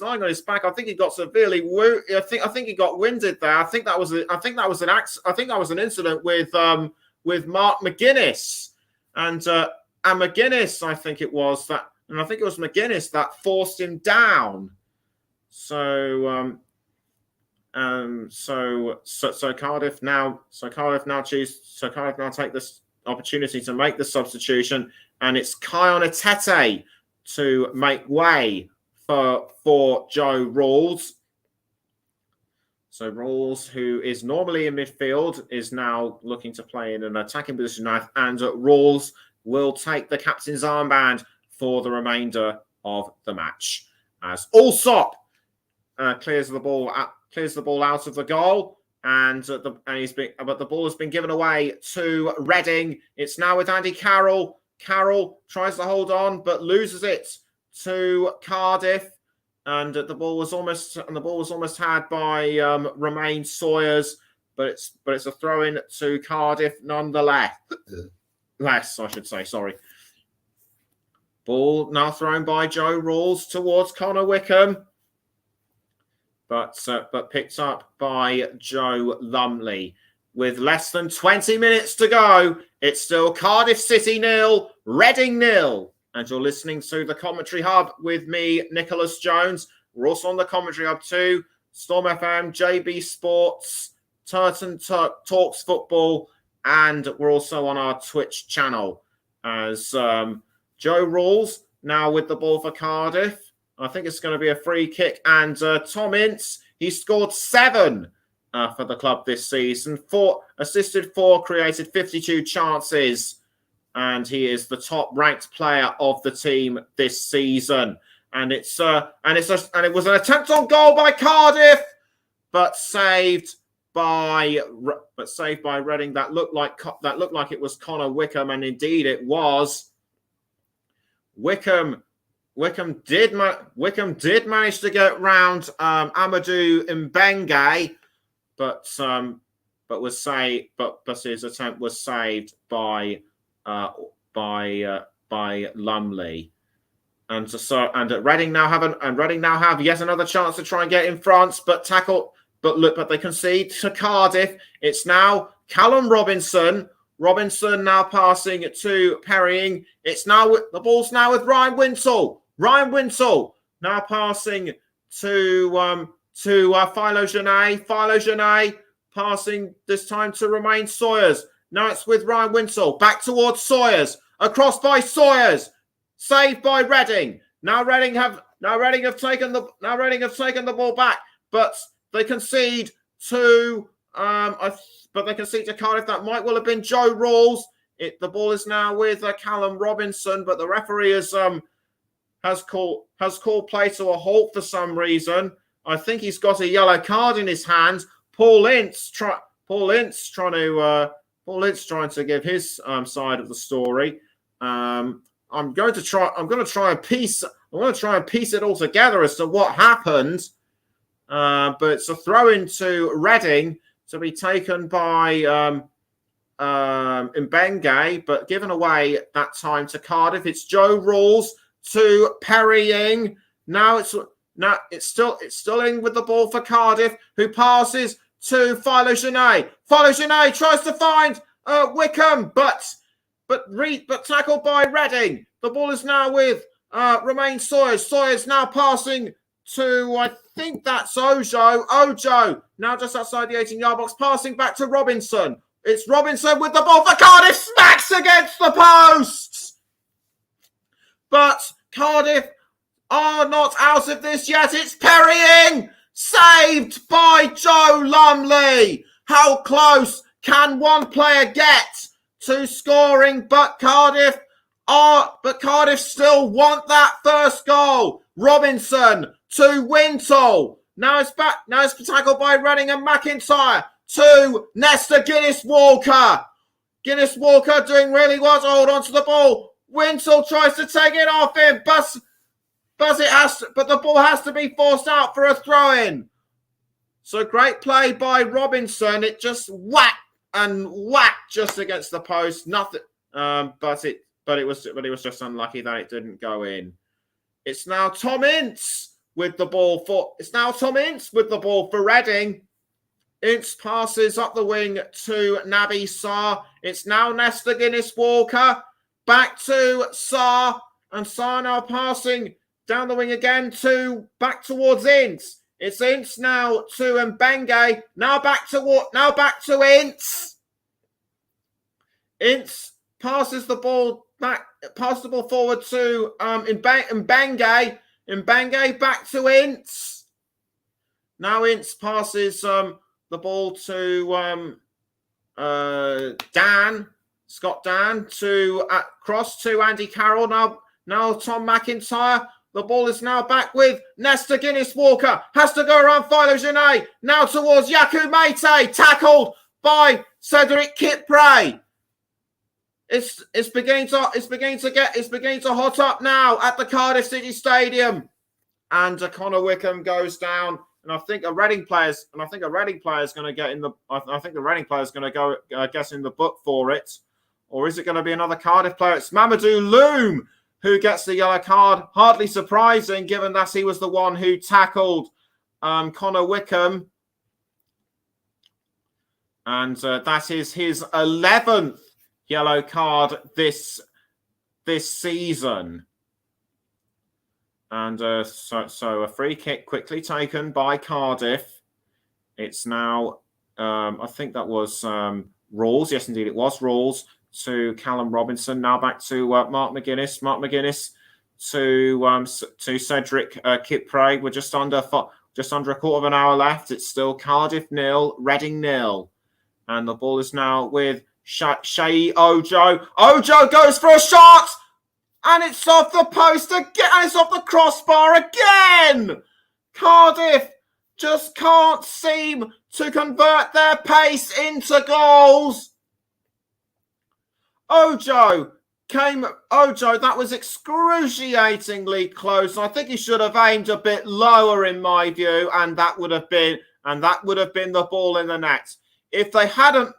lying on his back. I think he got severely I think he got winded there. I think that was an incident with Mark McGuinness and McGuinness. I think it was McGuinness that forced him down. So Cardiff now take this opportunity to make the substitution. And it's Kion Atete to make way for Joe Rawls. So Rawls, who is normally in midfield, is now looking to play in an attacking position. And Rawls will take the captain's armband for the remainder of the match. As Allsop clears the ball out of the goal. But the ball has been given away to Reading. It's now with Andy Carroll. Carroll tries to hold on, but loses it to Cardiff, and the ball was almost had by Romain Sawyers, but it's a throw in to Cardiff nonetheless. I should say. Sorry. Ball now thrown by Joe Rawls towards Connor Wickham, but picked up by Joe Lumley. With less than 20 minutes to go, it's still Cardiff City 0, Reading 0. And you're listening to the Commentary Hub with me, Nicholas Jones. We're also on the Commentary Hub too, Storm FM, JB Sports, Turton Talks Football, and we're also on our Twitch channel. As Joe Rawls now with the ball for Cardiff. I think it's going to be a free kick. And Tom Ince, he scored 7 for the club this season. 4 assisted, 4 created, 52 chances, and he is the top-ranked player of the team this season. And it was an attempt on goal by Cardiff, but saved by Reading. That looked like it was Connor Wickham, and indeed it was. Wickham did manage to get round Amadou Mbenge. But his attempt was saved by Lumley, and Reading now have yet another chance to try and get in front, but they concede to Cardiff. It's now Callum Robinson. Robinson now passing to Perrying. The ball's now with Ryan Wintle. Ryan Wintle now passing to Philo Genet. Philo Genet passing this time to Romain Sawyers. Now it's with Ryan Wintle. Back towards Sawyers. Across by Sawyers. Saved by Reading. Now Reading have taken the ball back, but they concede to Cardiff. That might well have been Joe Rawls. The ball is now with Callum Robinson, but the referee has called play to a halt for some reason. I think he's got a yellow card in his hand. Paul Ince trying to give his side of the story. I'm going to try and piece it all together as to what happened. But it's a throw into Reading to be taken by Mbenge, but given away that time to Cardiff. It's Joe Rawls to Perrying. Now it's still in with the ball for Cardiff, who passes to Philo Genet. Philo Genet tries to find Wickham, but tackled by Reading. The ball is now with Romain Sawyers. Sawyers now passing to, I think that's Ojo. Ojo now just outside the 18-yard box, passing back to Robinson. It's Robinson with the ball for Cardiff, smacks against the posts. But Cardiff are not out of this yet. It's Perrying, saved by Joe Lumley. How close can one player get to scoring? But Cardiff still want that first goal. Robinson to Wintle. Now it's tackled by Reading and McIntyre to Nesta Guinness-Walker. Guinness-Walker doing really well to hold on to the ball. Wintle tries to take it off him, but the ball has to be forced out for a throw-in. So great play by Robinson. It just whacked just against the post. Nothing, but it was just unlucky that it didn't go in. It's now Tom Ince with the ball for Reading. Ince passes up the wing to Naby Sarr. It's now Nesta Guinness-Walker back to Sarr, and Sarr now passing down the wing again back towards Ince. It's Ince now to Mbenge. Now back to Ince. Ince passes the ball forward to Mbenge. Mbenge back to Ince. Now Ince passes the ball to Scott Dan to cross to Andy Carroll. Now Tom McIntyre. The ball is now back with Nesta Guinness-Walker. Has to go around Philo Genet. Now towards Yaku Mate. Tackled by Cedric Kipre. It's beginning to hot up now at the Cardiff City Stadium. And Connor Wickham goes down. And I think a Reading player is going to get in the. I think the Reading player is going to go guess in the book for it, or is it going to be another Cardiff player? It's Mamadou Loom who gets the yellow card. Hardly surprising, given that he was the one who tackled Connor Wickham, and that is his 11th yellow card this season. And so a free kick quickly taken by Cardiff. It's now, I think that was Rawls. Yes, indeed, it was Rawls to Callum Robinson. Now back to Mark McGuinness. Mark McGuinness to Cedric Kipre. We're just under a quarter of an hour left. It's still Cardiff 0, Reading 0. And the ball is now with Shea Ojo. Ojo goes for a shot! And it's off the post again. And it's off the crossbar again. Cardiff just can't seem to convert their pace into goals. Ojo, that was excruciatingly close. I think he should have aimed a bit lower in my view, and that would have been the ball in the net. If they hadn't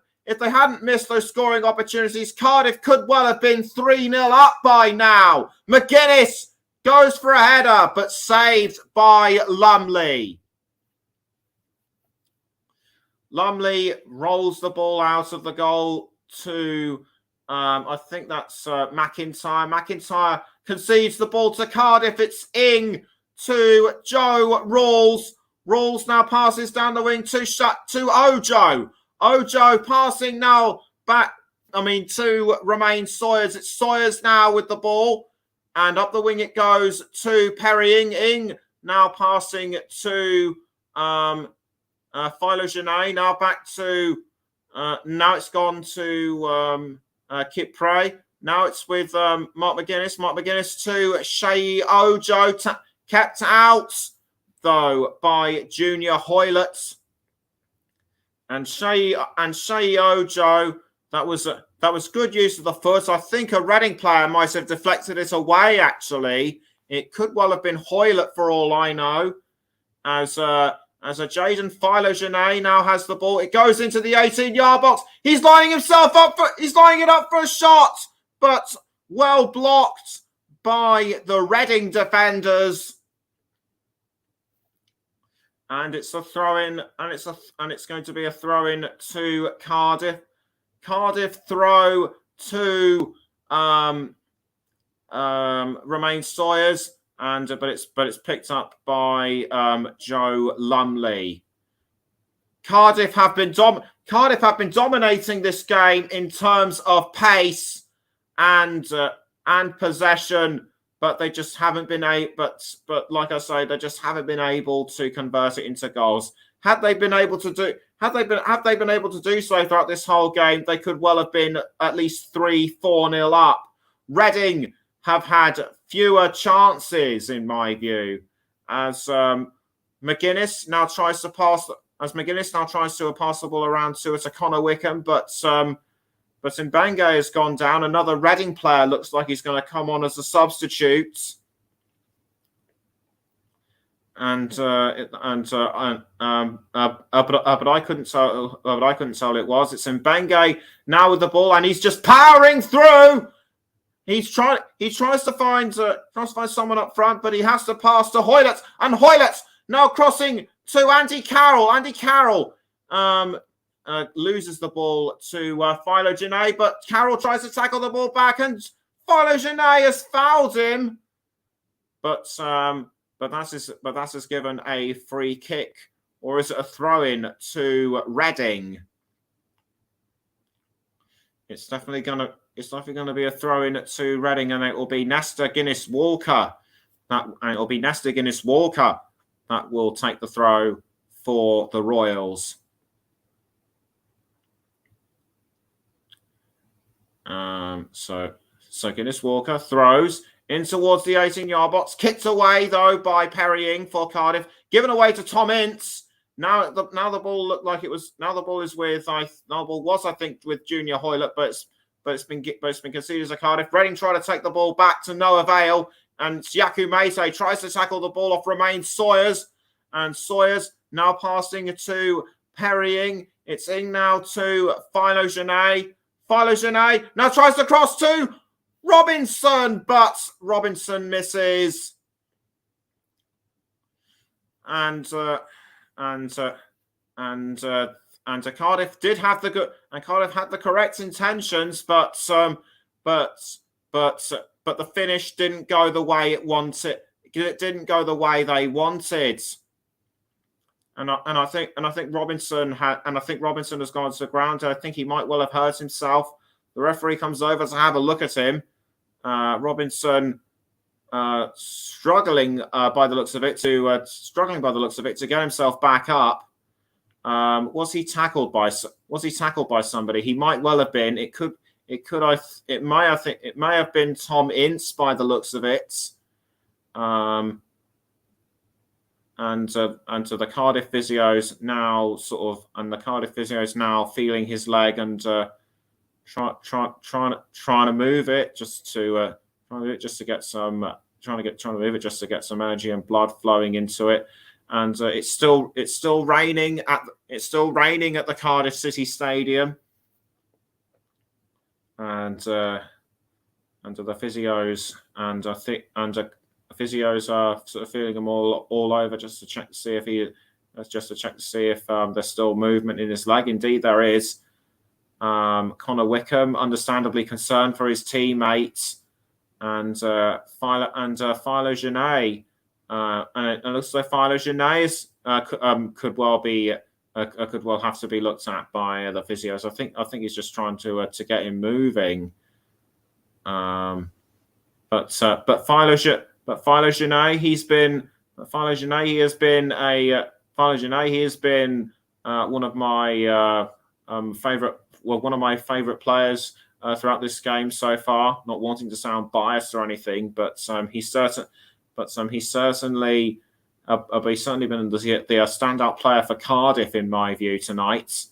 missed those scoring opportunities, Cardiff could well have been 3-0 up by now. McGuinness goes for a header, but saved by Lumley. Lumley rolls the ball out of the goal to, I think that's McIntyre. McIntyre concedes the ball to Cardiff. It's in to Joe Rawls. Rawls now passes down the wing to Ojo. Ojo passing now back, to Romain Sawyers. It's Sawyers now with the ball. And up the wing it goes to Perrying. Ing now passing to Philo Genet. Now back to, now it's gone to Kipre. Now it's with Mark McGuinness. Mark McGuinness to Shea Ojo. Kept out, though, by Junior Hoylett. And Shea Ojo, that was good use of the foot. I think a Reading player might have deflected it away, actually. It could well have been Hoylett for all I know, as As a Jaden Philo-Genet now has the ball. It goes into the 18-yard box. He's lining himself up he's lining it up for a shot, but well blocked by the Reading defenders. And it's a throw-in, and it's going to be a throw-in to Cardiff. Cardiff throw to Romain Sawyers. But it's picked up by Joe Lumley. Cardiff have been dominating this game in terms of pace and possession, but they just haven't been able. But like I say, they just haven't been able to convert it into goals. Have they been able to do so throughout this whole game? They could well have been at least 3-4-0 up. Reading have had fewer chances, in my view, as McGuinness now tries to pass the ball around to Connor Wickham, but Mbenge has gone down. Another Reading player looks like he's going to come on as a substitute, but I couldn't tell. But I couldn't tell it was. It's Mbenge now with the ball, and he's just powering through. He tries to find someone up front, but he has to pass to Hoylett, and Hoylett now crossing to Andy Carroll. Andy Carroll loses the ball to Philo-Genet, but Carroll tries to tackle the ball back, and Philo-Genet has fouled him. But that is given a free kick, or is it a throw-in to Reading? It's definitely going to be a throw-in to Reading, and it will be Nesta Guinness-Walker. That will take the throw for the Royals. So Guinness-Walker throws in towards the 18-yard box, kicked away though by Perrying for Cardiff, given away to Tom Ince. Now the ball looked like it was. Now the ball is with. I think with Junior Hoylett, but it's been conceded as a Cardiff. Reading try to take the ball back to no avail, and Yaku Mate tries to tackle the ball off Romain Sawyers, and Sawyers now passing to Perrying. It's in now to Philo-Genet. Philo-Genet now tries to cross to Robinson, but Robinson misses. And Cardiff did have Cardiff had the correct intentions, but the finish didn't go the way it wanted. It didn't go the way they wanted. And I think Robinson has gone to the ground. I think he might well have hurt himself. The referee comes over to have a look at him. Robinson struggling by the looks of it to get himself back up. Was he tackled by somebody? He might well have been. It may have been Tom Ince by the looks of it. And to the Cardiff physios now feeling his leg and trying to move it just to get some energy and blood flowing into it. And it's still raining at the Cardiff City Stadium, and the physios the physios are sort of feeling him all over just to check to see if there's still movement in his leg. Indeed, there is. Connor Wickham, understandably concerned for his teammates, and Philo-Genet. And it looks like Philo-Genet could well have to be looked at by the physios. I think he's just trying to get him moving. But Philo-Genet, he has been one of my favorite players throughout this game so far. Not wanting to sound biased or anything, but he's certainly been the standout player for Cardiff in my view tonight.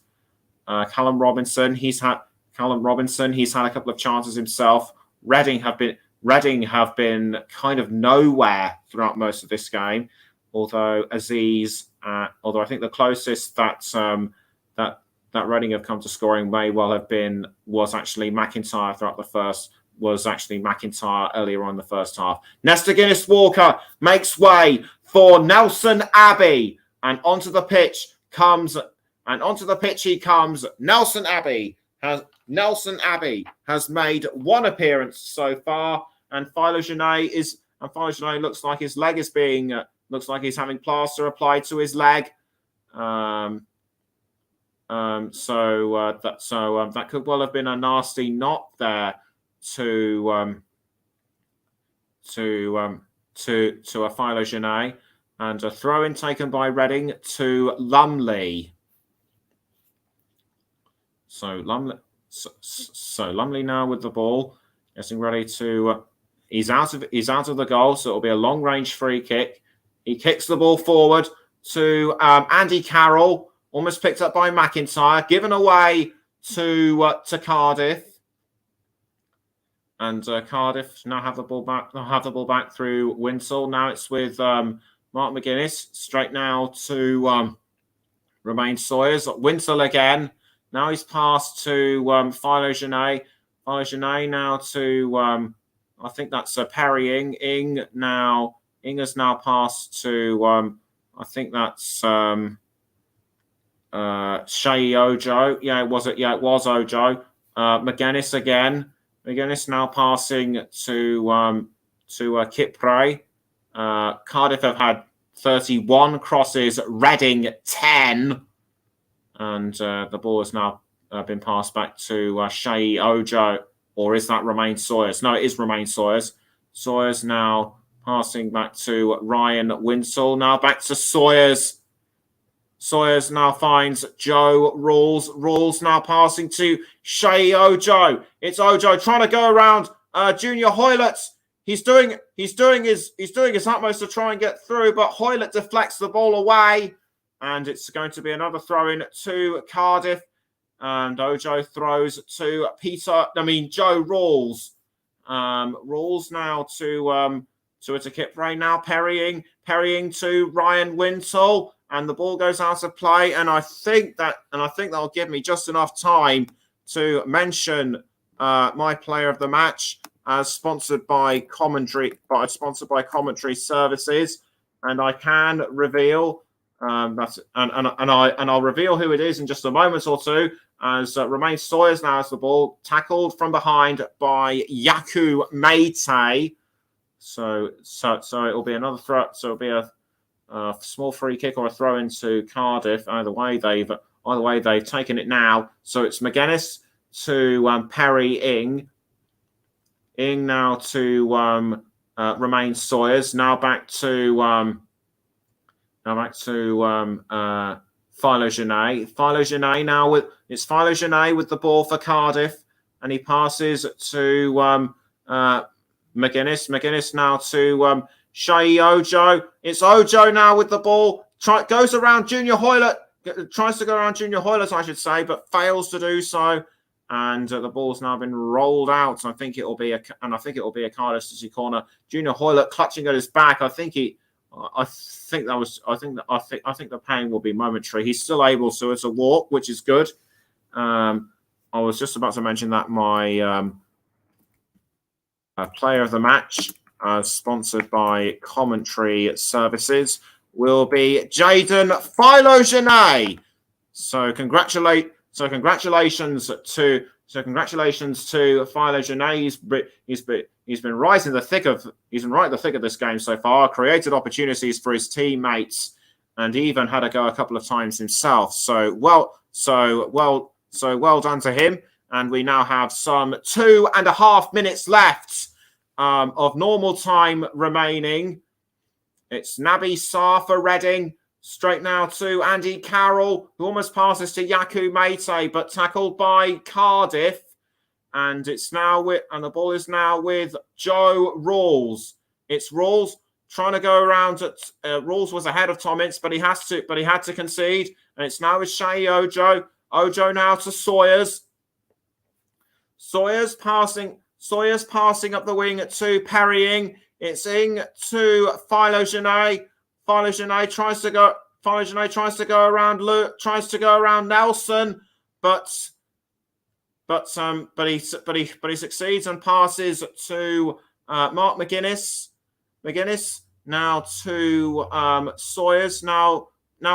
Callum Robinson, he's had a couple of chances himself. Reading have been kind of nowhere throughout most of this game. although Aziz, although I think the closest that Reading have come to scoring may well have been was actually McIntyre throughout the first. Was actually McIntyre earlier on in the first half. Nesta Guinness-Walker makes way for Nelson Abbey, and onto the pitch he comes. Nelson Abbey has made one appearance so far, and Philo Genet looks like his leg is being looks like he's having plaster applied to his leg. That could well have been a nasty knot there to a Philo Genet, and a throw-in taken by Reading to Lumley. So Lumley now with the ball, getting ready to. He's out of the goal, so it'll be a long-range free kick. He kicks the ball forward to Andy Carroll, almost picked up by McIntyre, given away to Cardiff. And Cardiff now have the ball back. They'll have the ball back through Winsell. Now it's with Mark McGuinness. Straight now to Romain Sawyers. Winsell again. Now he's passed to Philo Genet. Philo Genet now to I think that's Perry Ing. Ing has now passed to I think that's Shea Ojo. It was Ojo. McGuinness again. McGuinness now passing to Kipre. Cardiff have had 31 crosses, Reading 10. And the ball has now been passed back to Shea Ojo. Or is that Romain Sawyers? No, it is Romain Sawyers. Sawyers now passing back to Ryan Winsell. Now back to Sawyers. Sawyers now finds Joe Rawls. Rawls now passing to Shea Ojo. It's Ojo trying to go around Junior Hoylett. He's doing his utmost to try and get through, but Hoylett deflects the ball away, and it's going to be another throw-in to Cardiff. And Ojo throws to Joe Rawls. Rawls now to Kipre. Now parrying to Ryan Winsell. And the ball goes out of play, and I think that'll give me just enough time to mention my player of the match, as sponsored by Commentary Services, and I can reveal I'll reveal who it is in just a moment or two. As Romain Sawyers now has the ball, tackled from behind by Yaku Meite. So it'll be another throw. So it'll be a small free kick or a throw into Cardiff. Either way, they've taken it now. So it's McGuinness to Perry Ing. Ing now to Romain Sawyers. Now back to Philo Genet. Philo Genet now with the ball for Cardiff, and he passes to McGuinness. McGuinness now to Shea Ojo. It's Ojo now with the ball. Goes around Junior Hoylett. Tries to go around Junior Hoylett, I should say, but fails to do so. And the ball's now been rolled out. And I think it will be a Cardiff City corner. Junior Hoylett clutching at his back. I think the pain will be momentary. He's still able to. It's a walk, which is good. I was just about to mention that my player of the match, sponsored by Commentary Services, will be Jaden Philo Genet. So congratulations to Philo Genet. He's been right in the thick of this game so far. Created opportunities for his teammates, and even had a go a couple of times himself. So well done to him. And we now have some 2.5 minutes left of normal time remaining. It's Naby Sarr for Reading. Straight now to Andy Carroll, who almost passes to Yaku Meite, but tackled by Cardiff. And the ball is now with Joe Rawls. It's Rawls trying to go around. Rawls was ahead of Tom Ince, but he had to concede. And it's now with Shea Ojo. Ojo now to Sawyers. Sawyers passing up the wing to Perry Ing. It's Ing to Philo Genet. Philo tries to go. Philo tries to go around Nelson, but he succeeds and passes to Mark McGuinness. Now to Sawyers. Now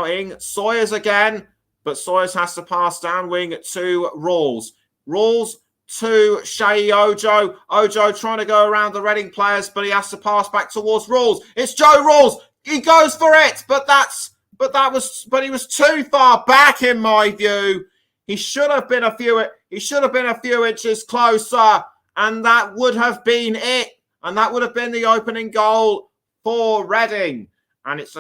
Ing. Sawyers again, but Sawyers has to pass down wing to Rawls. Rawls to Shay Ojo. Ojo trying to go around the Reading players, but he has to pass back towards Rawls. It's Joe Rawls. He goes for it, but he was too far back in my view. He should have been a few inches closer, and that would have been it. And that would have been the opening goal for Reading. And it's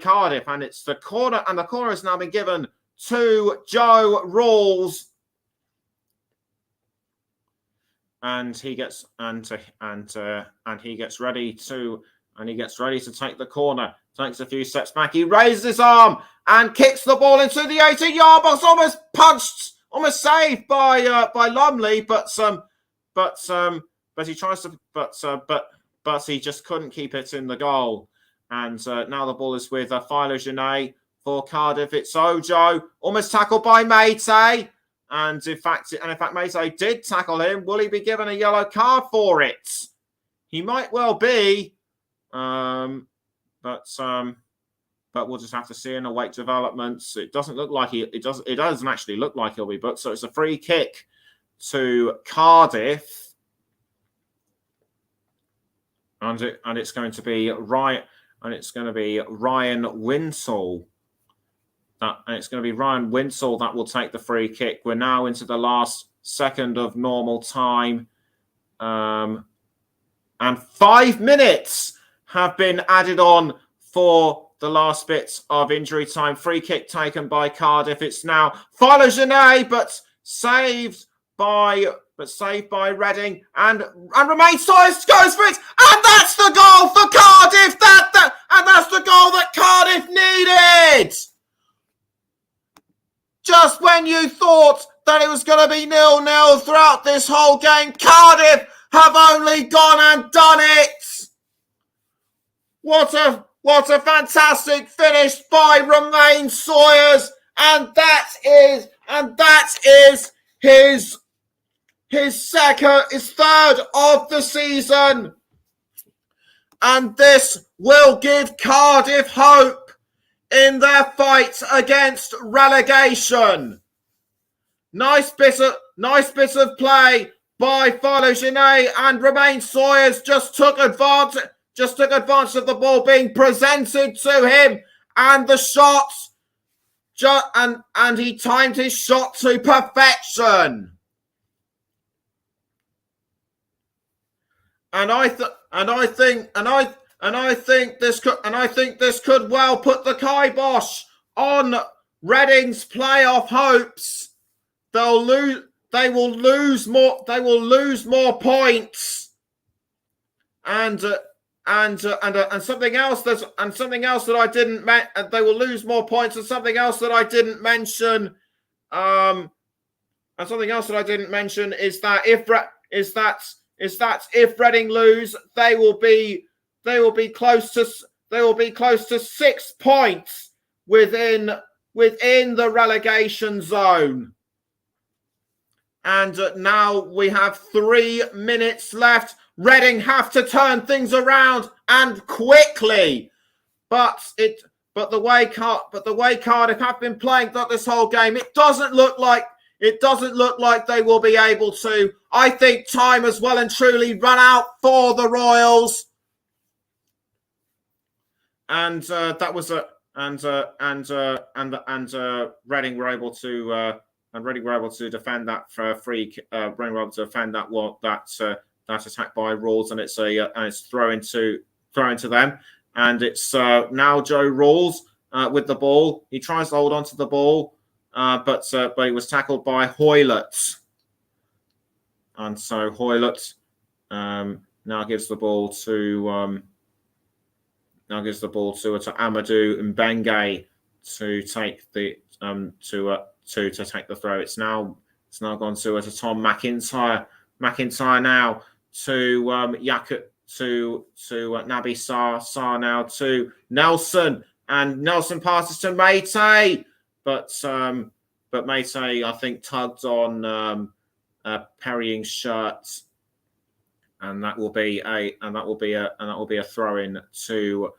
Cardiff, and it's the corner, and the corner has now been given to Joe Rawls. And he gets ready to take the corner. Takes a few steps back. He raises his arm and kicks the ball into the 18-yard box. Almost saved by Lumley, but he tries to, but he just couldn't keep it in the goal. And now the ball is with Philo Genet for Cardiff. It's Ojo, almost tackled by Mayte. And in fact, Mayte did tackle him. Will he be given a yellow card for it? He might well be, but we'll just have to see and await developments. It doesn't look like it doesn't actually look like he'll be booked. So it's a free kick to Cardiff, and it's going to be Ryan Wintle. It's going to be Ryan Wintle that will take the free kick. We're now into the last second of normal time. And 5 minutes have been added on for the last bit of injury time. Free kick taken by Cardiff. It's now Philo Genet, but saved by Reading. And Romain Sawyers goes for it. And that's the goal for Cardiff. And that's the goal that Cardiff needed. Just when you thought that it was going to be 0-0 throughout this whole game, Cardiff have only gone and done it. What a fantastic finish by Romain Sawyers, and that is his third of the season, and this will give Cardiff hope in their fight against relegation. Nice bit of play by Philo Genet, and Romain Sawyers just took advantage of the ball being presented to him, and the shot, and he timed his shot to perfection. And I think this could well put the kibosh on Reading's playoff hopes. They will lose more points. And something else that I didn't mention. They will lose more points, and something else that I didn't mention. And something else that I didn't mention is that if Reading lose, they will be close to 6 points within the relegation zone. And now we have 3 minutes left. Reading have to turn things around, and quickly. But the way Cardiff have been playing this whole game, it doesn't look like they will be able to. I think time has well and truly run out for the Royals. And that was Reading were able to defend that for free. Reading were able to defend that that attack by Rawls, and it's thrown to them, and it's now Joe Rawls with the ball. He tries to hold on to the ball, but he was tackled by Hoylett, and so Hoylett now gives the ball to Amadou Mbenge to take the to take the throw. It's now gone to Tom McIntyre. McIntyre now to Naby Sarr now to Nelson, and Nelson passes to Meite, but Meite, I think, tugged on Perrying's shirt, and that will be a throw in to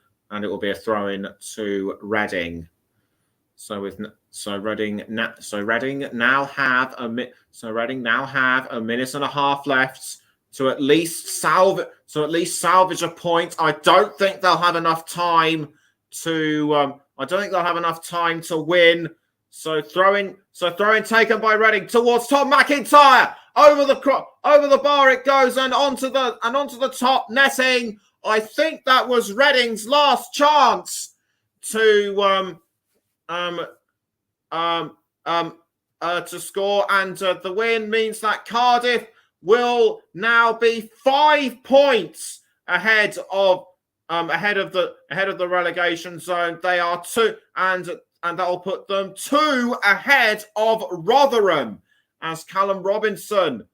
Reading. So Reading now have a minute and a half left to at least salvage a point. I don't think they'll have enough time to win. So throwing taken by Reading towards Tom McIntyre. Over the bar it goes, and onto the top netting. I think that was Reading's last chance to score, and the win means that Cardiff will now be 5 points ahead of the relegation zone. They are 2, and that will put them 2 ahead of Rotherham, as Callum Robinson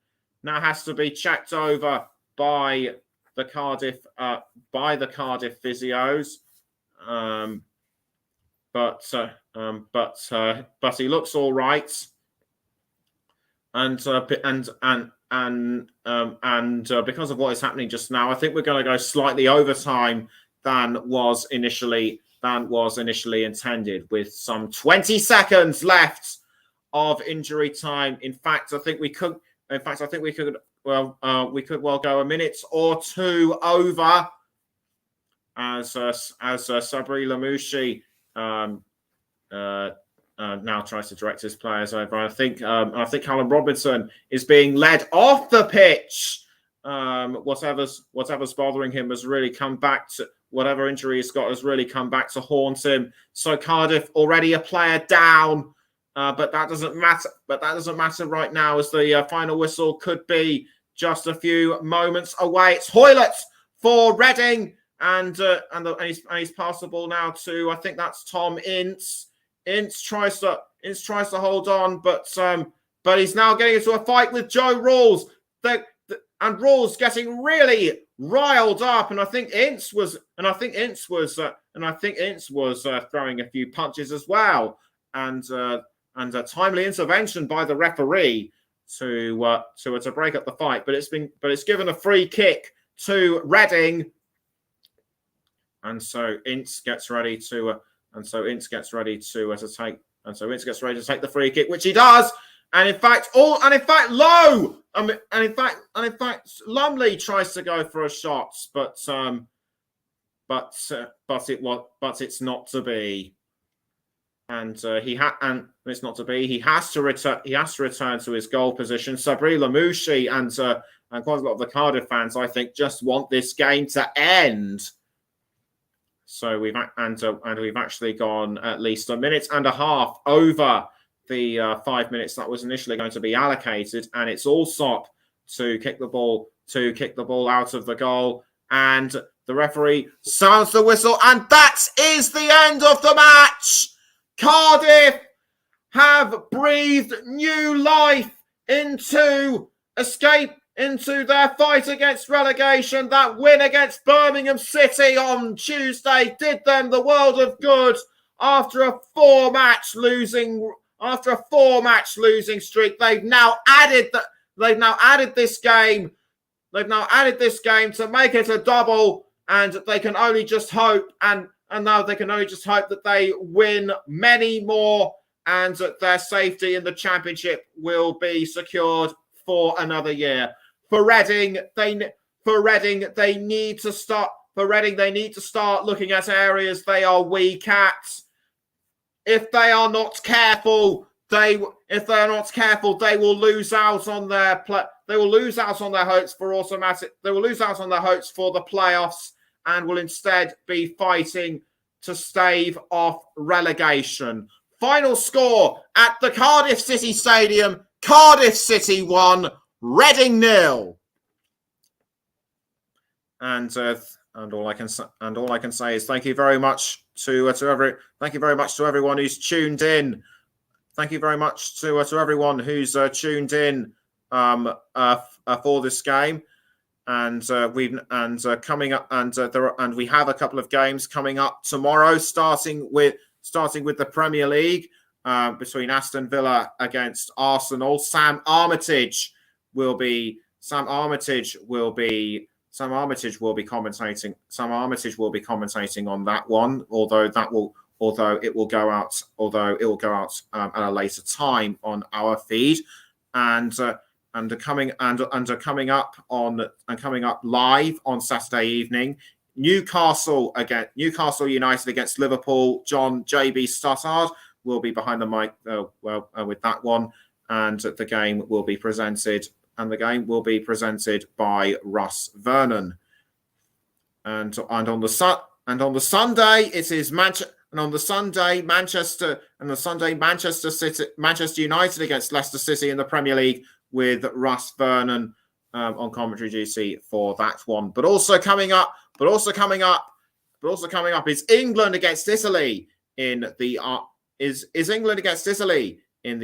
now has to be checked over by the Cardiff physios. But he looks all right, and because of what is happening just now, I think we're going to go slightly over time than was initially intended, with some 20 seconds left of injury time. In fact, I think we could go a minute or two over, as Sabri Lamouchi now tries to direct his players over. I think Callum Robinson is being led off the pitch. Whatever's bothering him has really come back to, whatever injury he's got has really come back to haunt him. So Cardiff already a player down, but that doesn't matter. But that doesn't matter right now, as the final whistle could be just a few moments away. It's Hoylett for Reading, and he's passed the ball now to, I think that's Tom Ince. Ince tries to hold on, but he's now getting into a fight with Joe Rawls. And Rawls getting really riled up, and I think Ince was throwing a few punches as well, and a timely intervention by the referee to break up the fight. But it's given a free kick to Reading, and so Ince gets ready to take the free kick, which he does. And in fact, Lumley tries to go for a shot, but it's not to be. And it's not to be. He has to return to his goal position. Sabri Lamouchi and quite a lot of the Cardiff fans, I think, just want this game to end. So we've actually gone at least a minute and a half over the 5 minutes that was initially going to be allocated, and it's Allsop to kick the ball out of the goal, and the referee sounds the whistle, and that is the end of the match. Cardiff have breathed new life into their fight against relegation. That win against Birmingham City on Tuesday did them the world of good after a four-match losing streak. They've now added this game to make it a double, and they can only just hope that they win many more, and that their safety in the Championship will be secured for another year. For Reading, they need to start looking at areas they are weak at. If they are not careful, they will lose out on their hopes for the playoffs, and will instead be fighting to stave off relegation. Final score at the Cardiff City Stadium: Cardiff City 1, Reading 0. And all I can say is thank you very much to everyone who's tuned in. Thank you very much to everyone who's tuned in for this game. and coming up, and we have a couple of games coming up tomorrow, starting with the Premier League between Aston Villa against Arsenal. Sam Armitage will be commentating. Sam Armitage will be commentating on that one, although it will go out at a later time on our feed, and coming up live on Saturday evening, Newcastle United against Liverpool. John JB Stothard will be behind the mic with that one, and the game will be presented by Russ Vernon. And on the Sunday it is Manchester United against Leicester City in the Premier League, with Russ Vernon on commentary duty for that one. But also coming up is England against Italy in the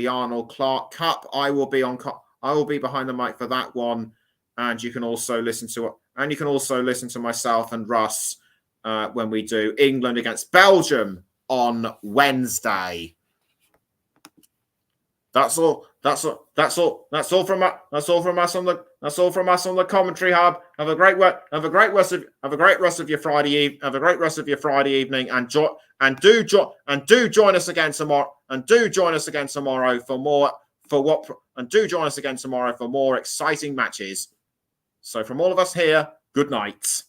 Arnold Clark Cup. I will be behind the mic for that one, and you can also listen to myself and Russ when we do England against Belgium on Wednesday. That's all from us on the commentary hub. Have a great rest of your Friday evening, and do join us again tomorrow. And do join us again tomorrow for more exciting matches. So from all of us here, good night.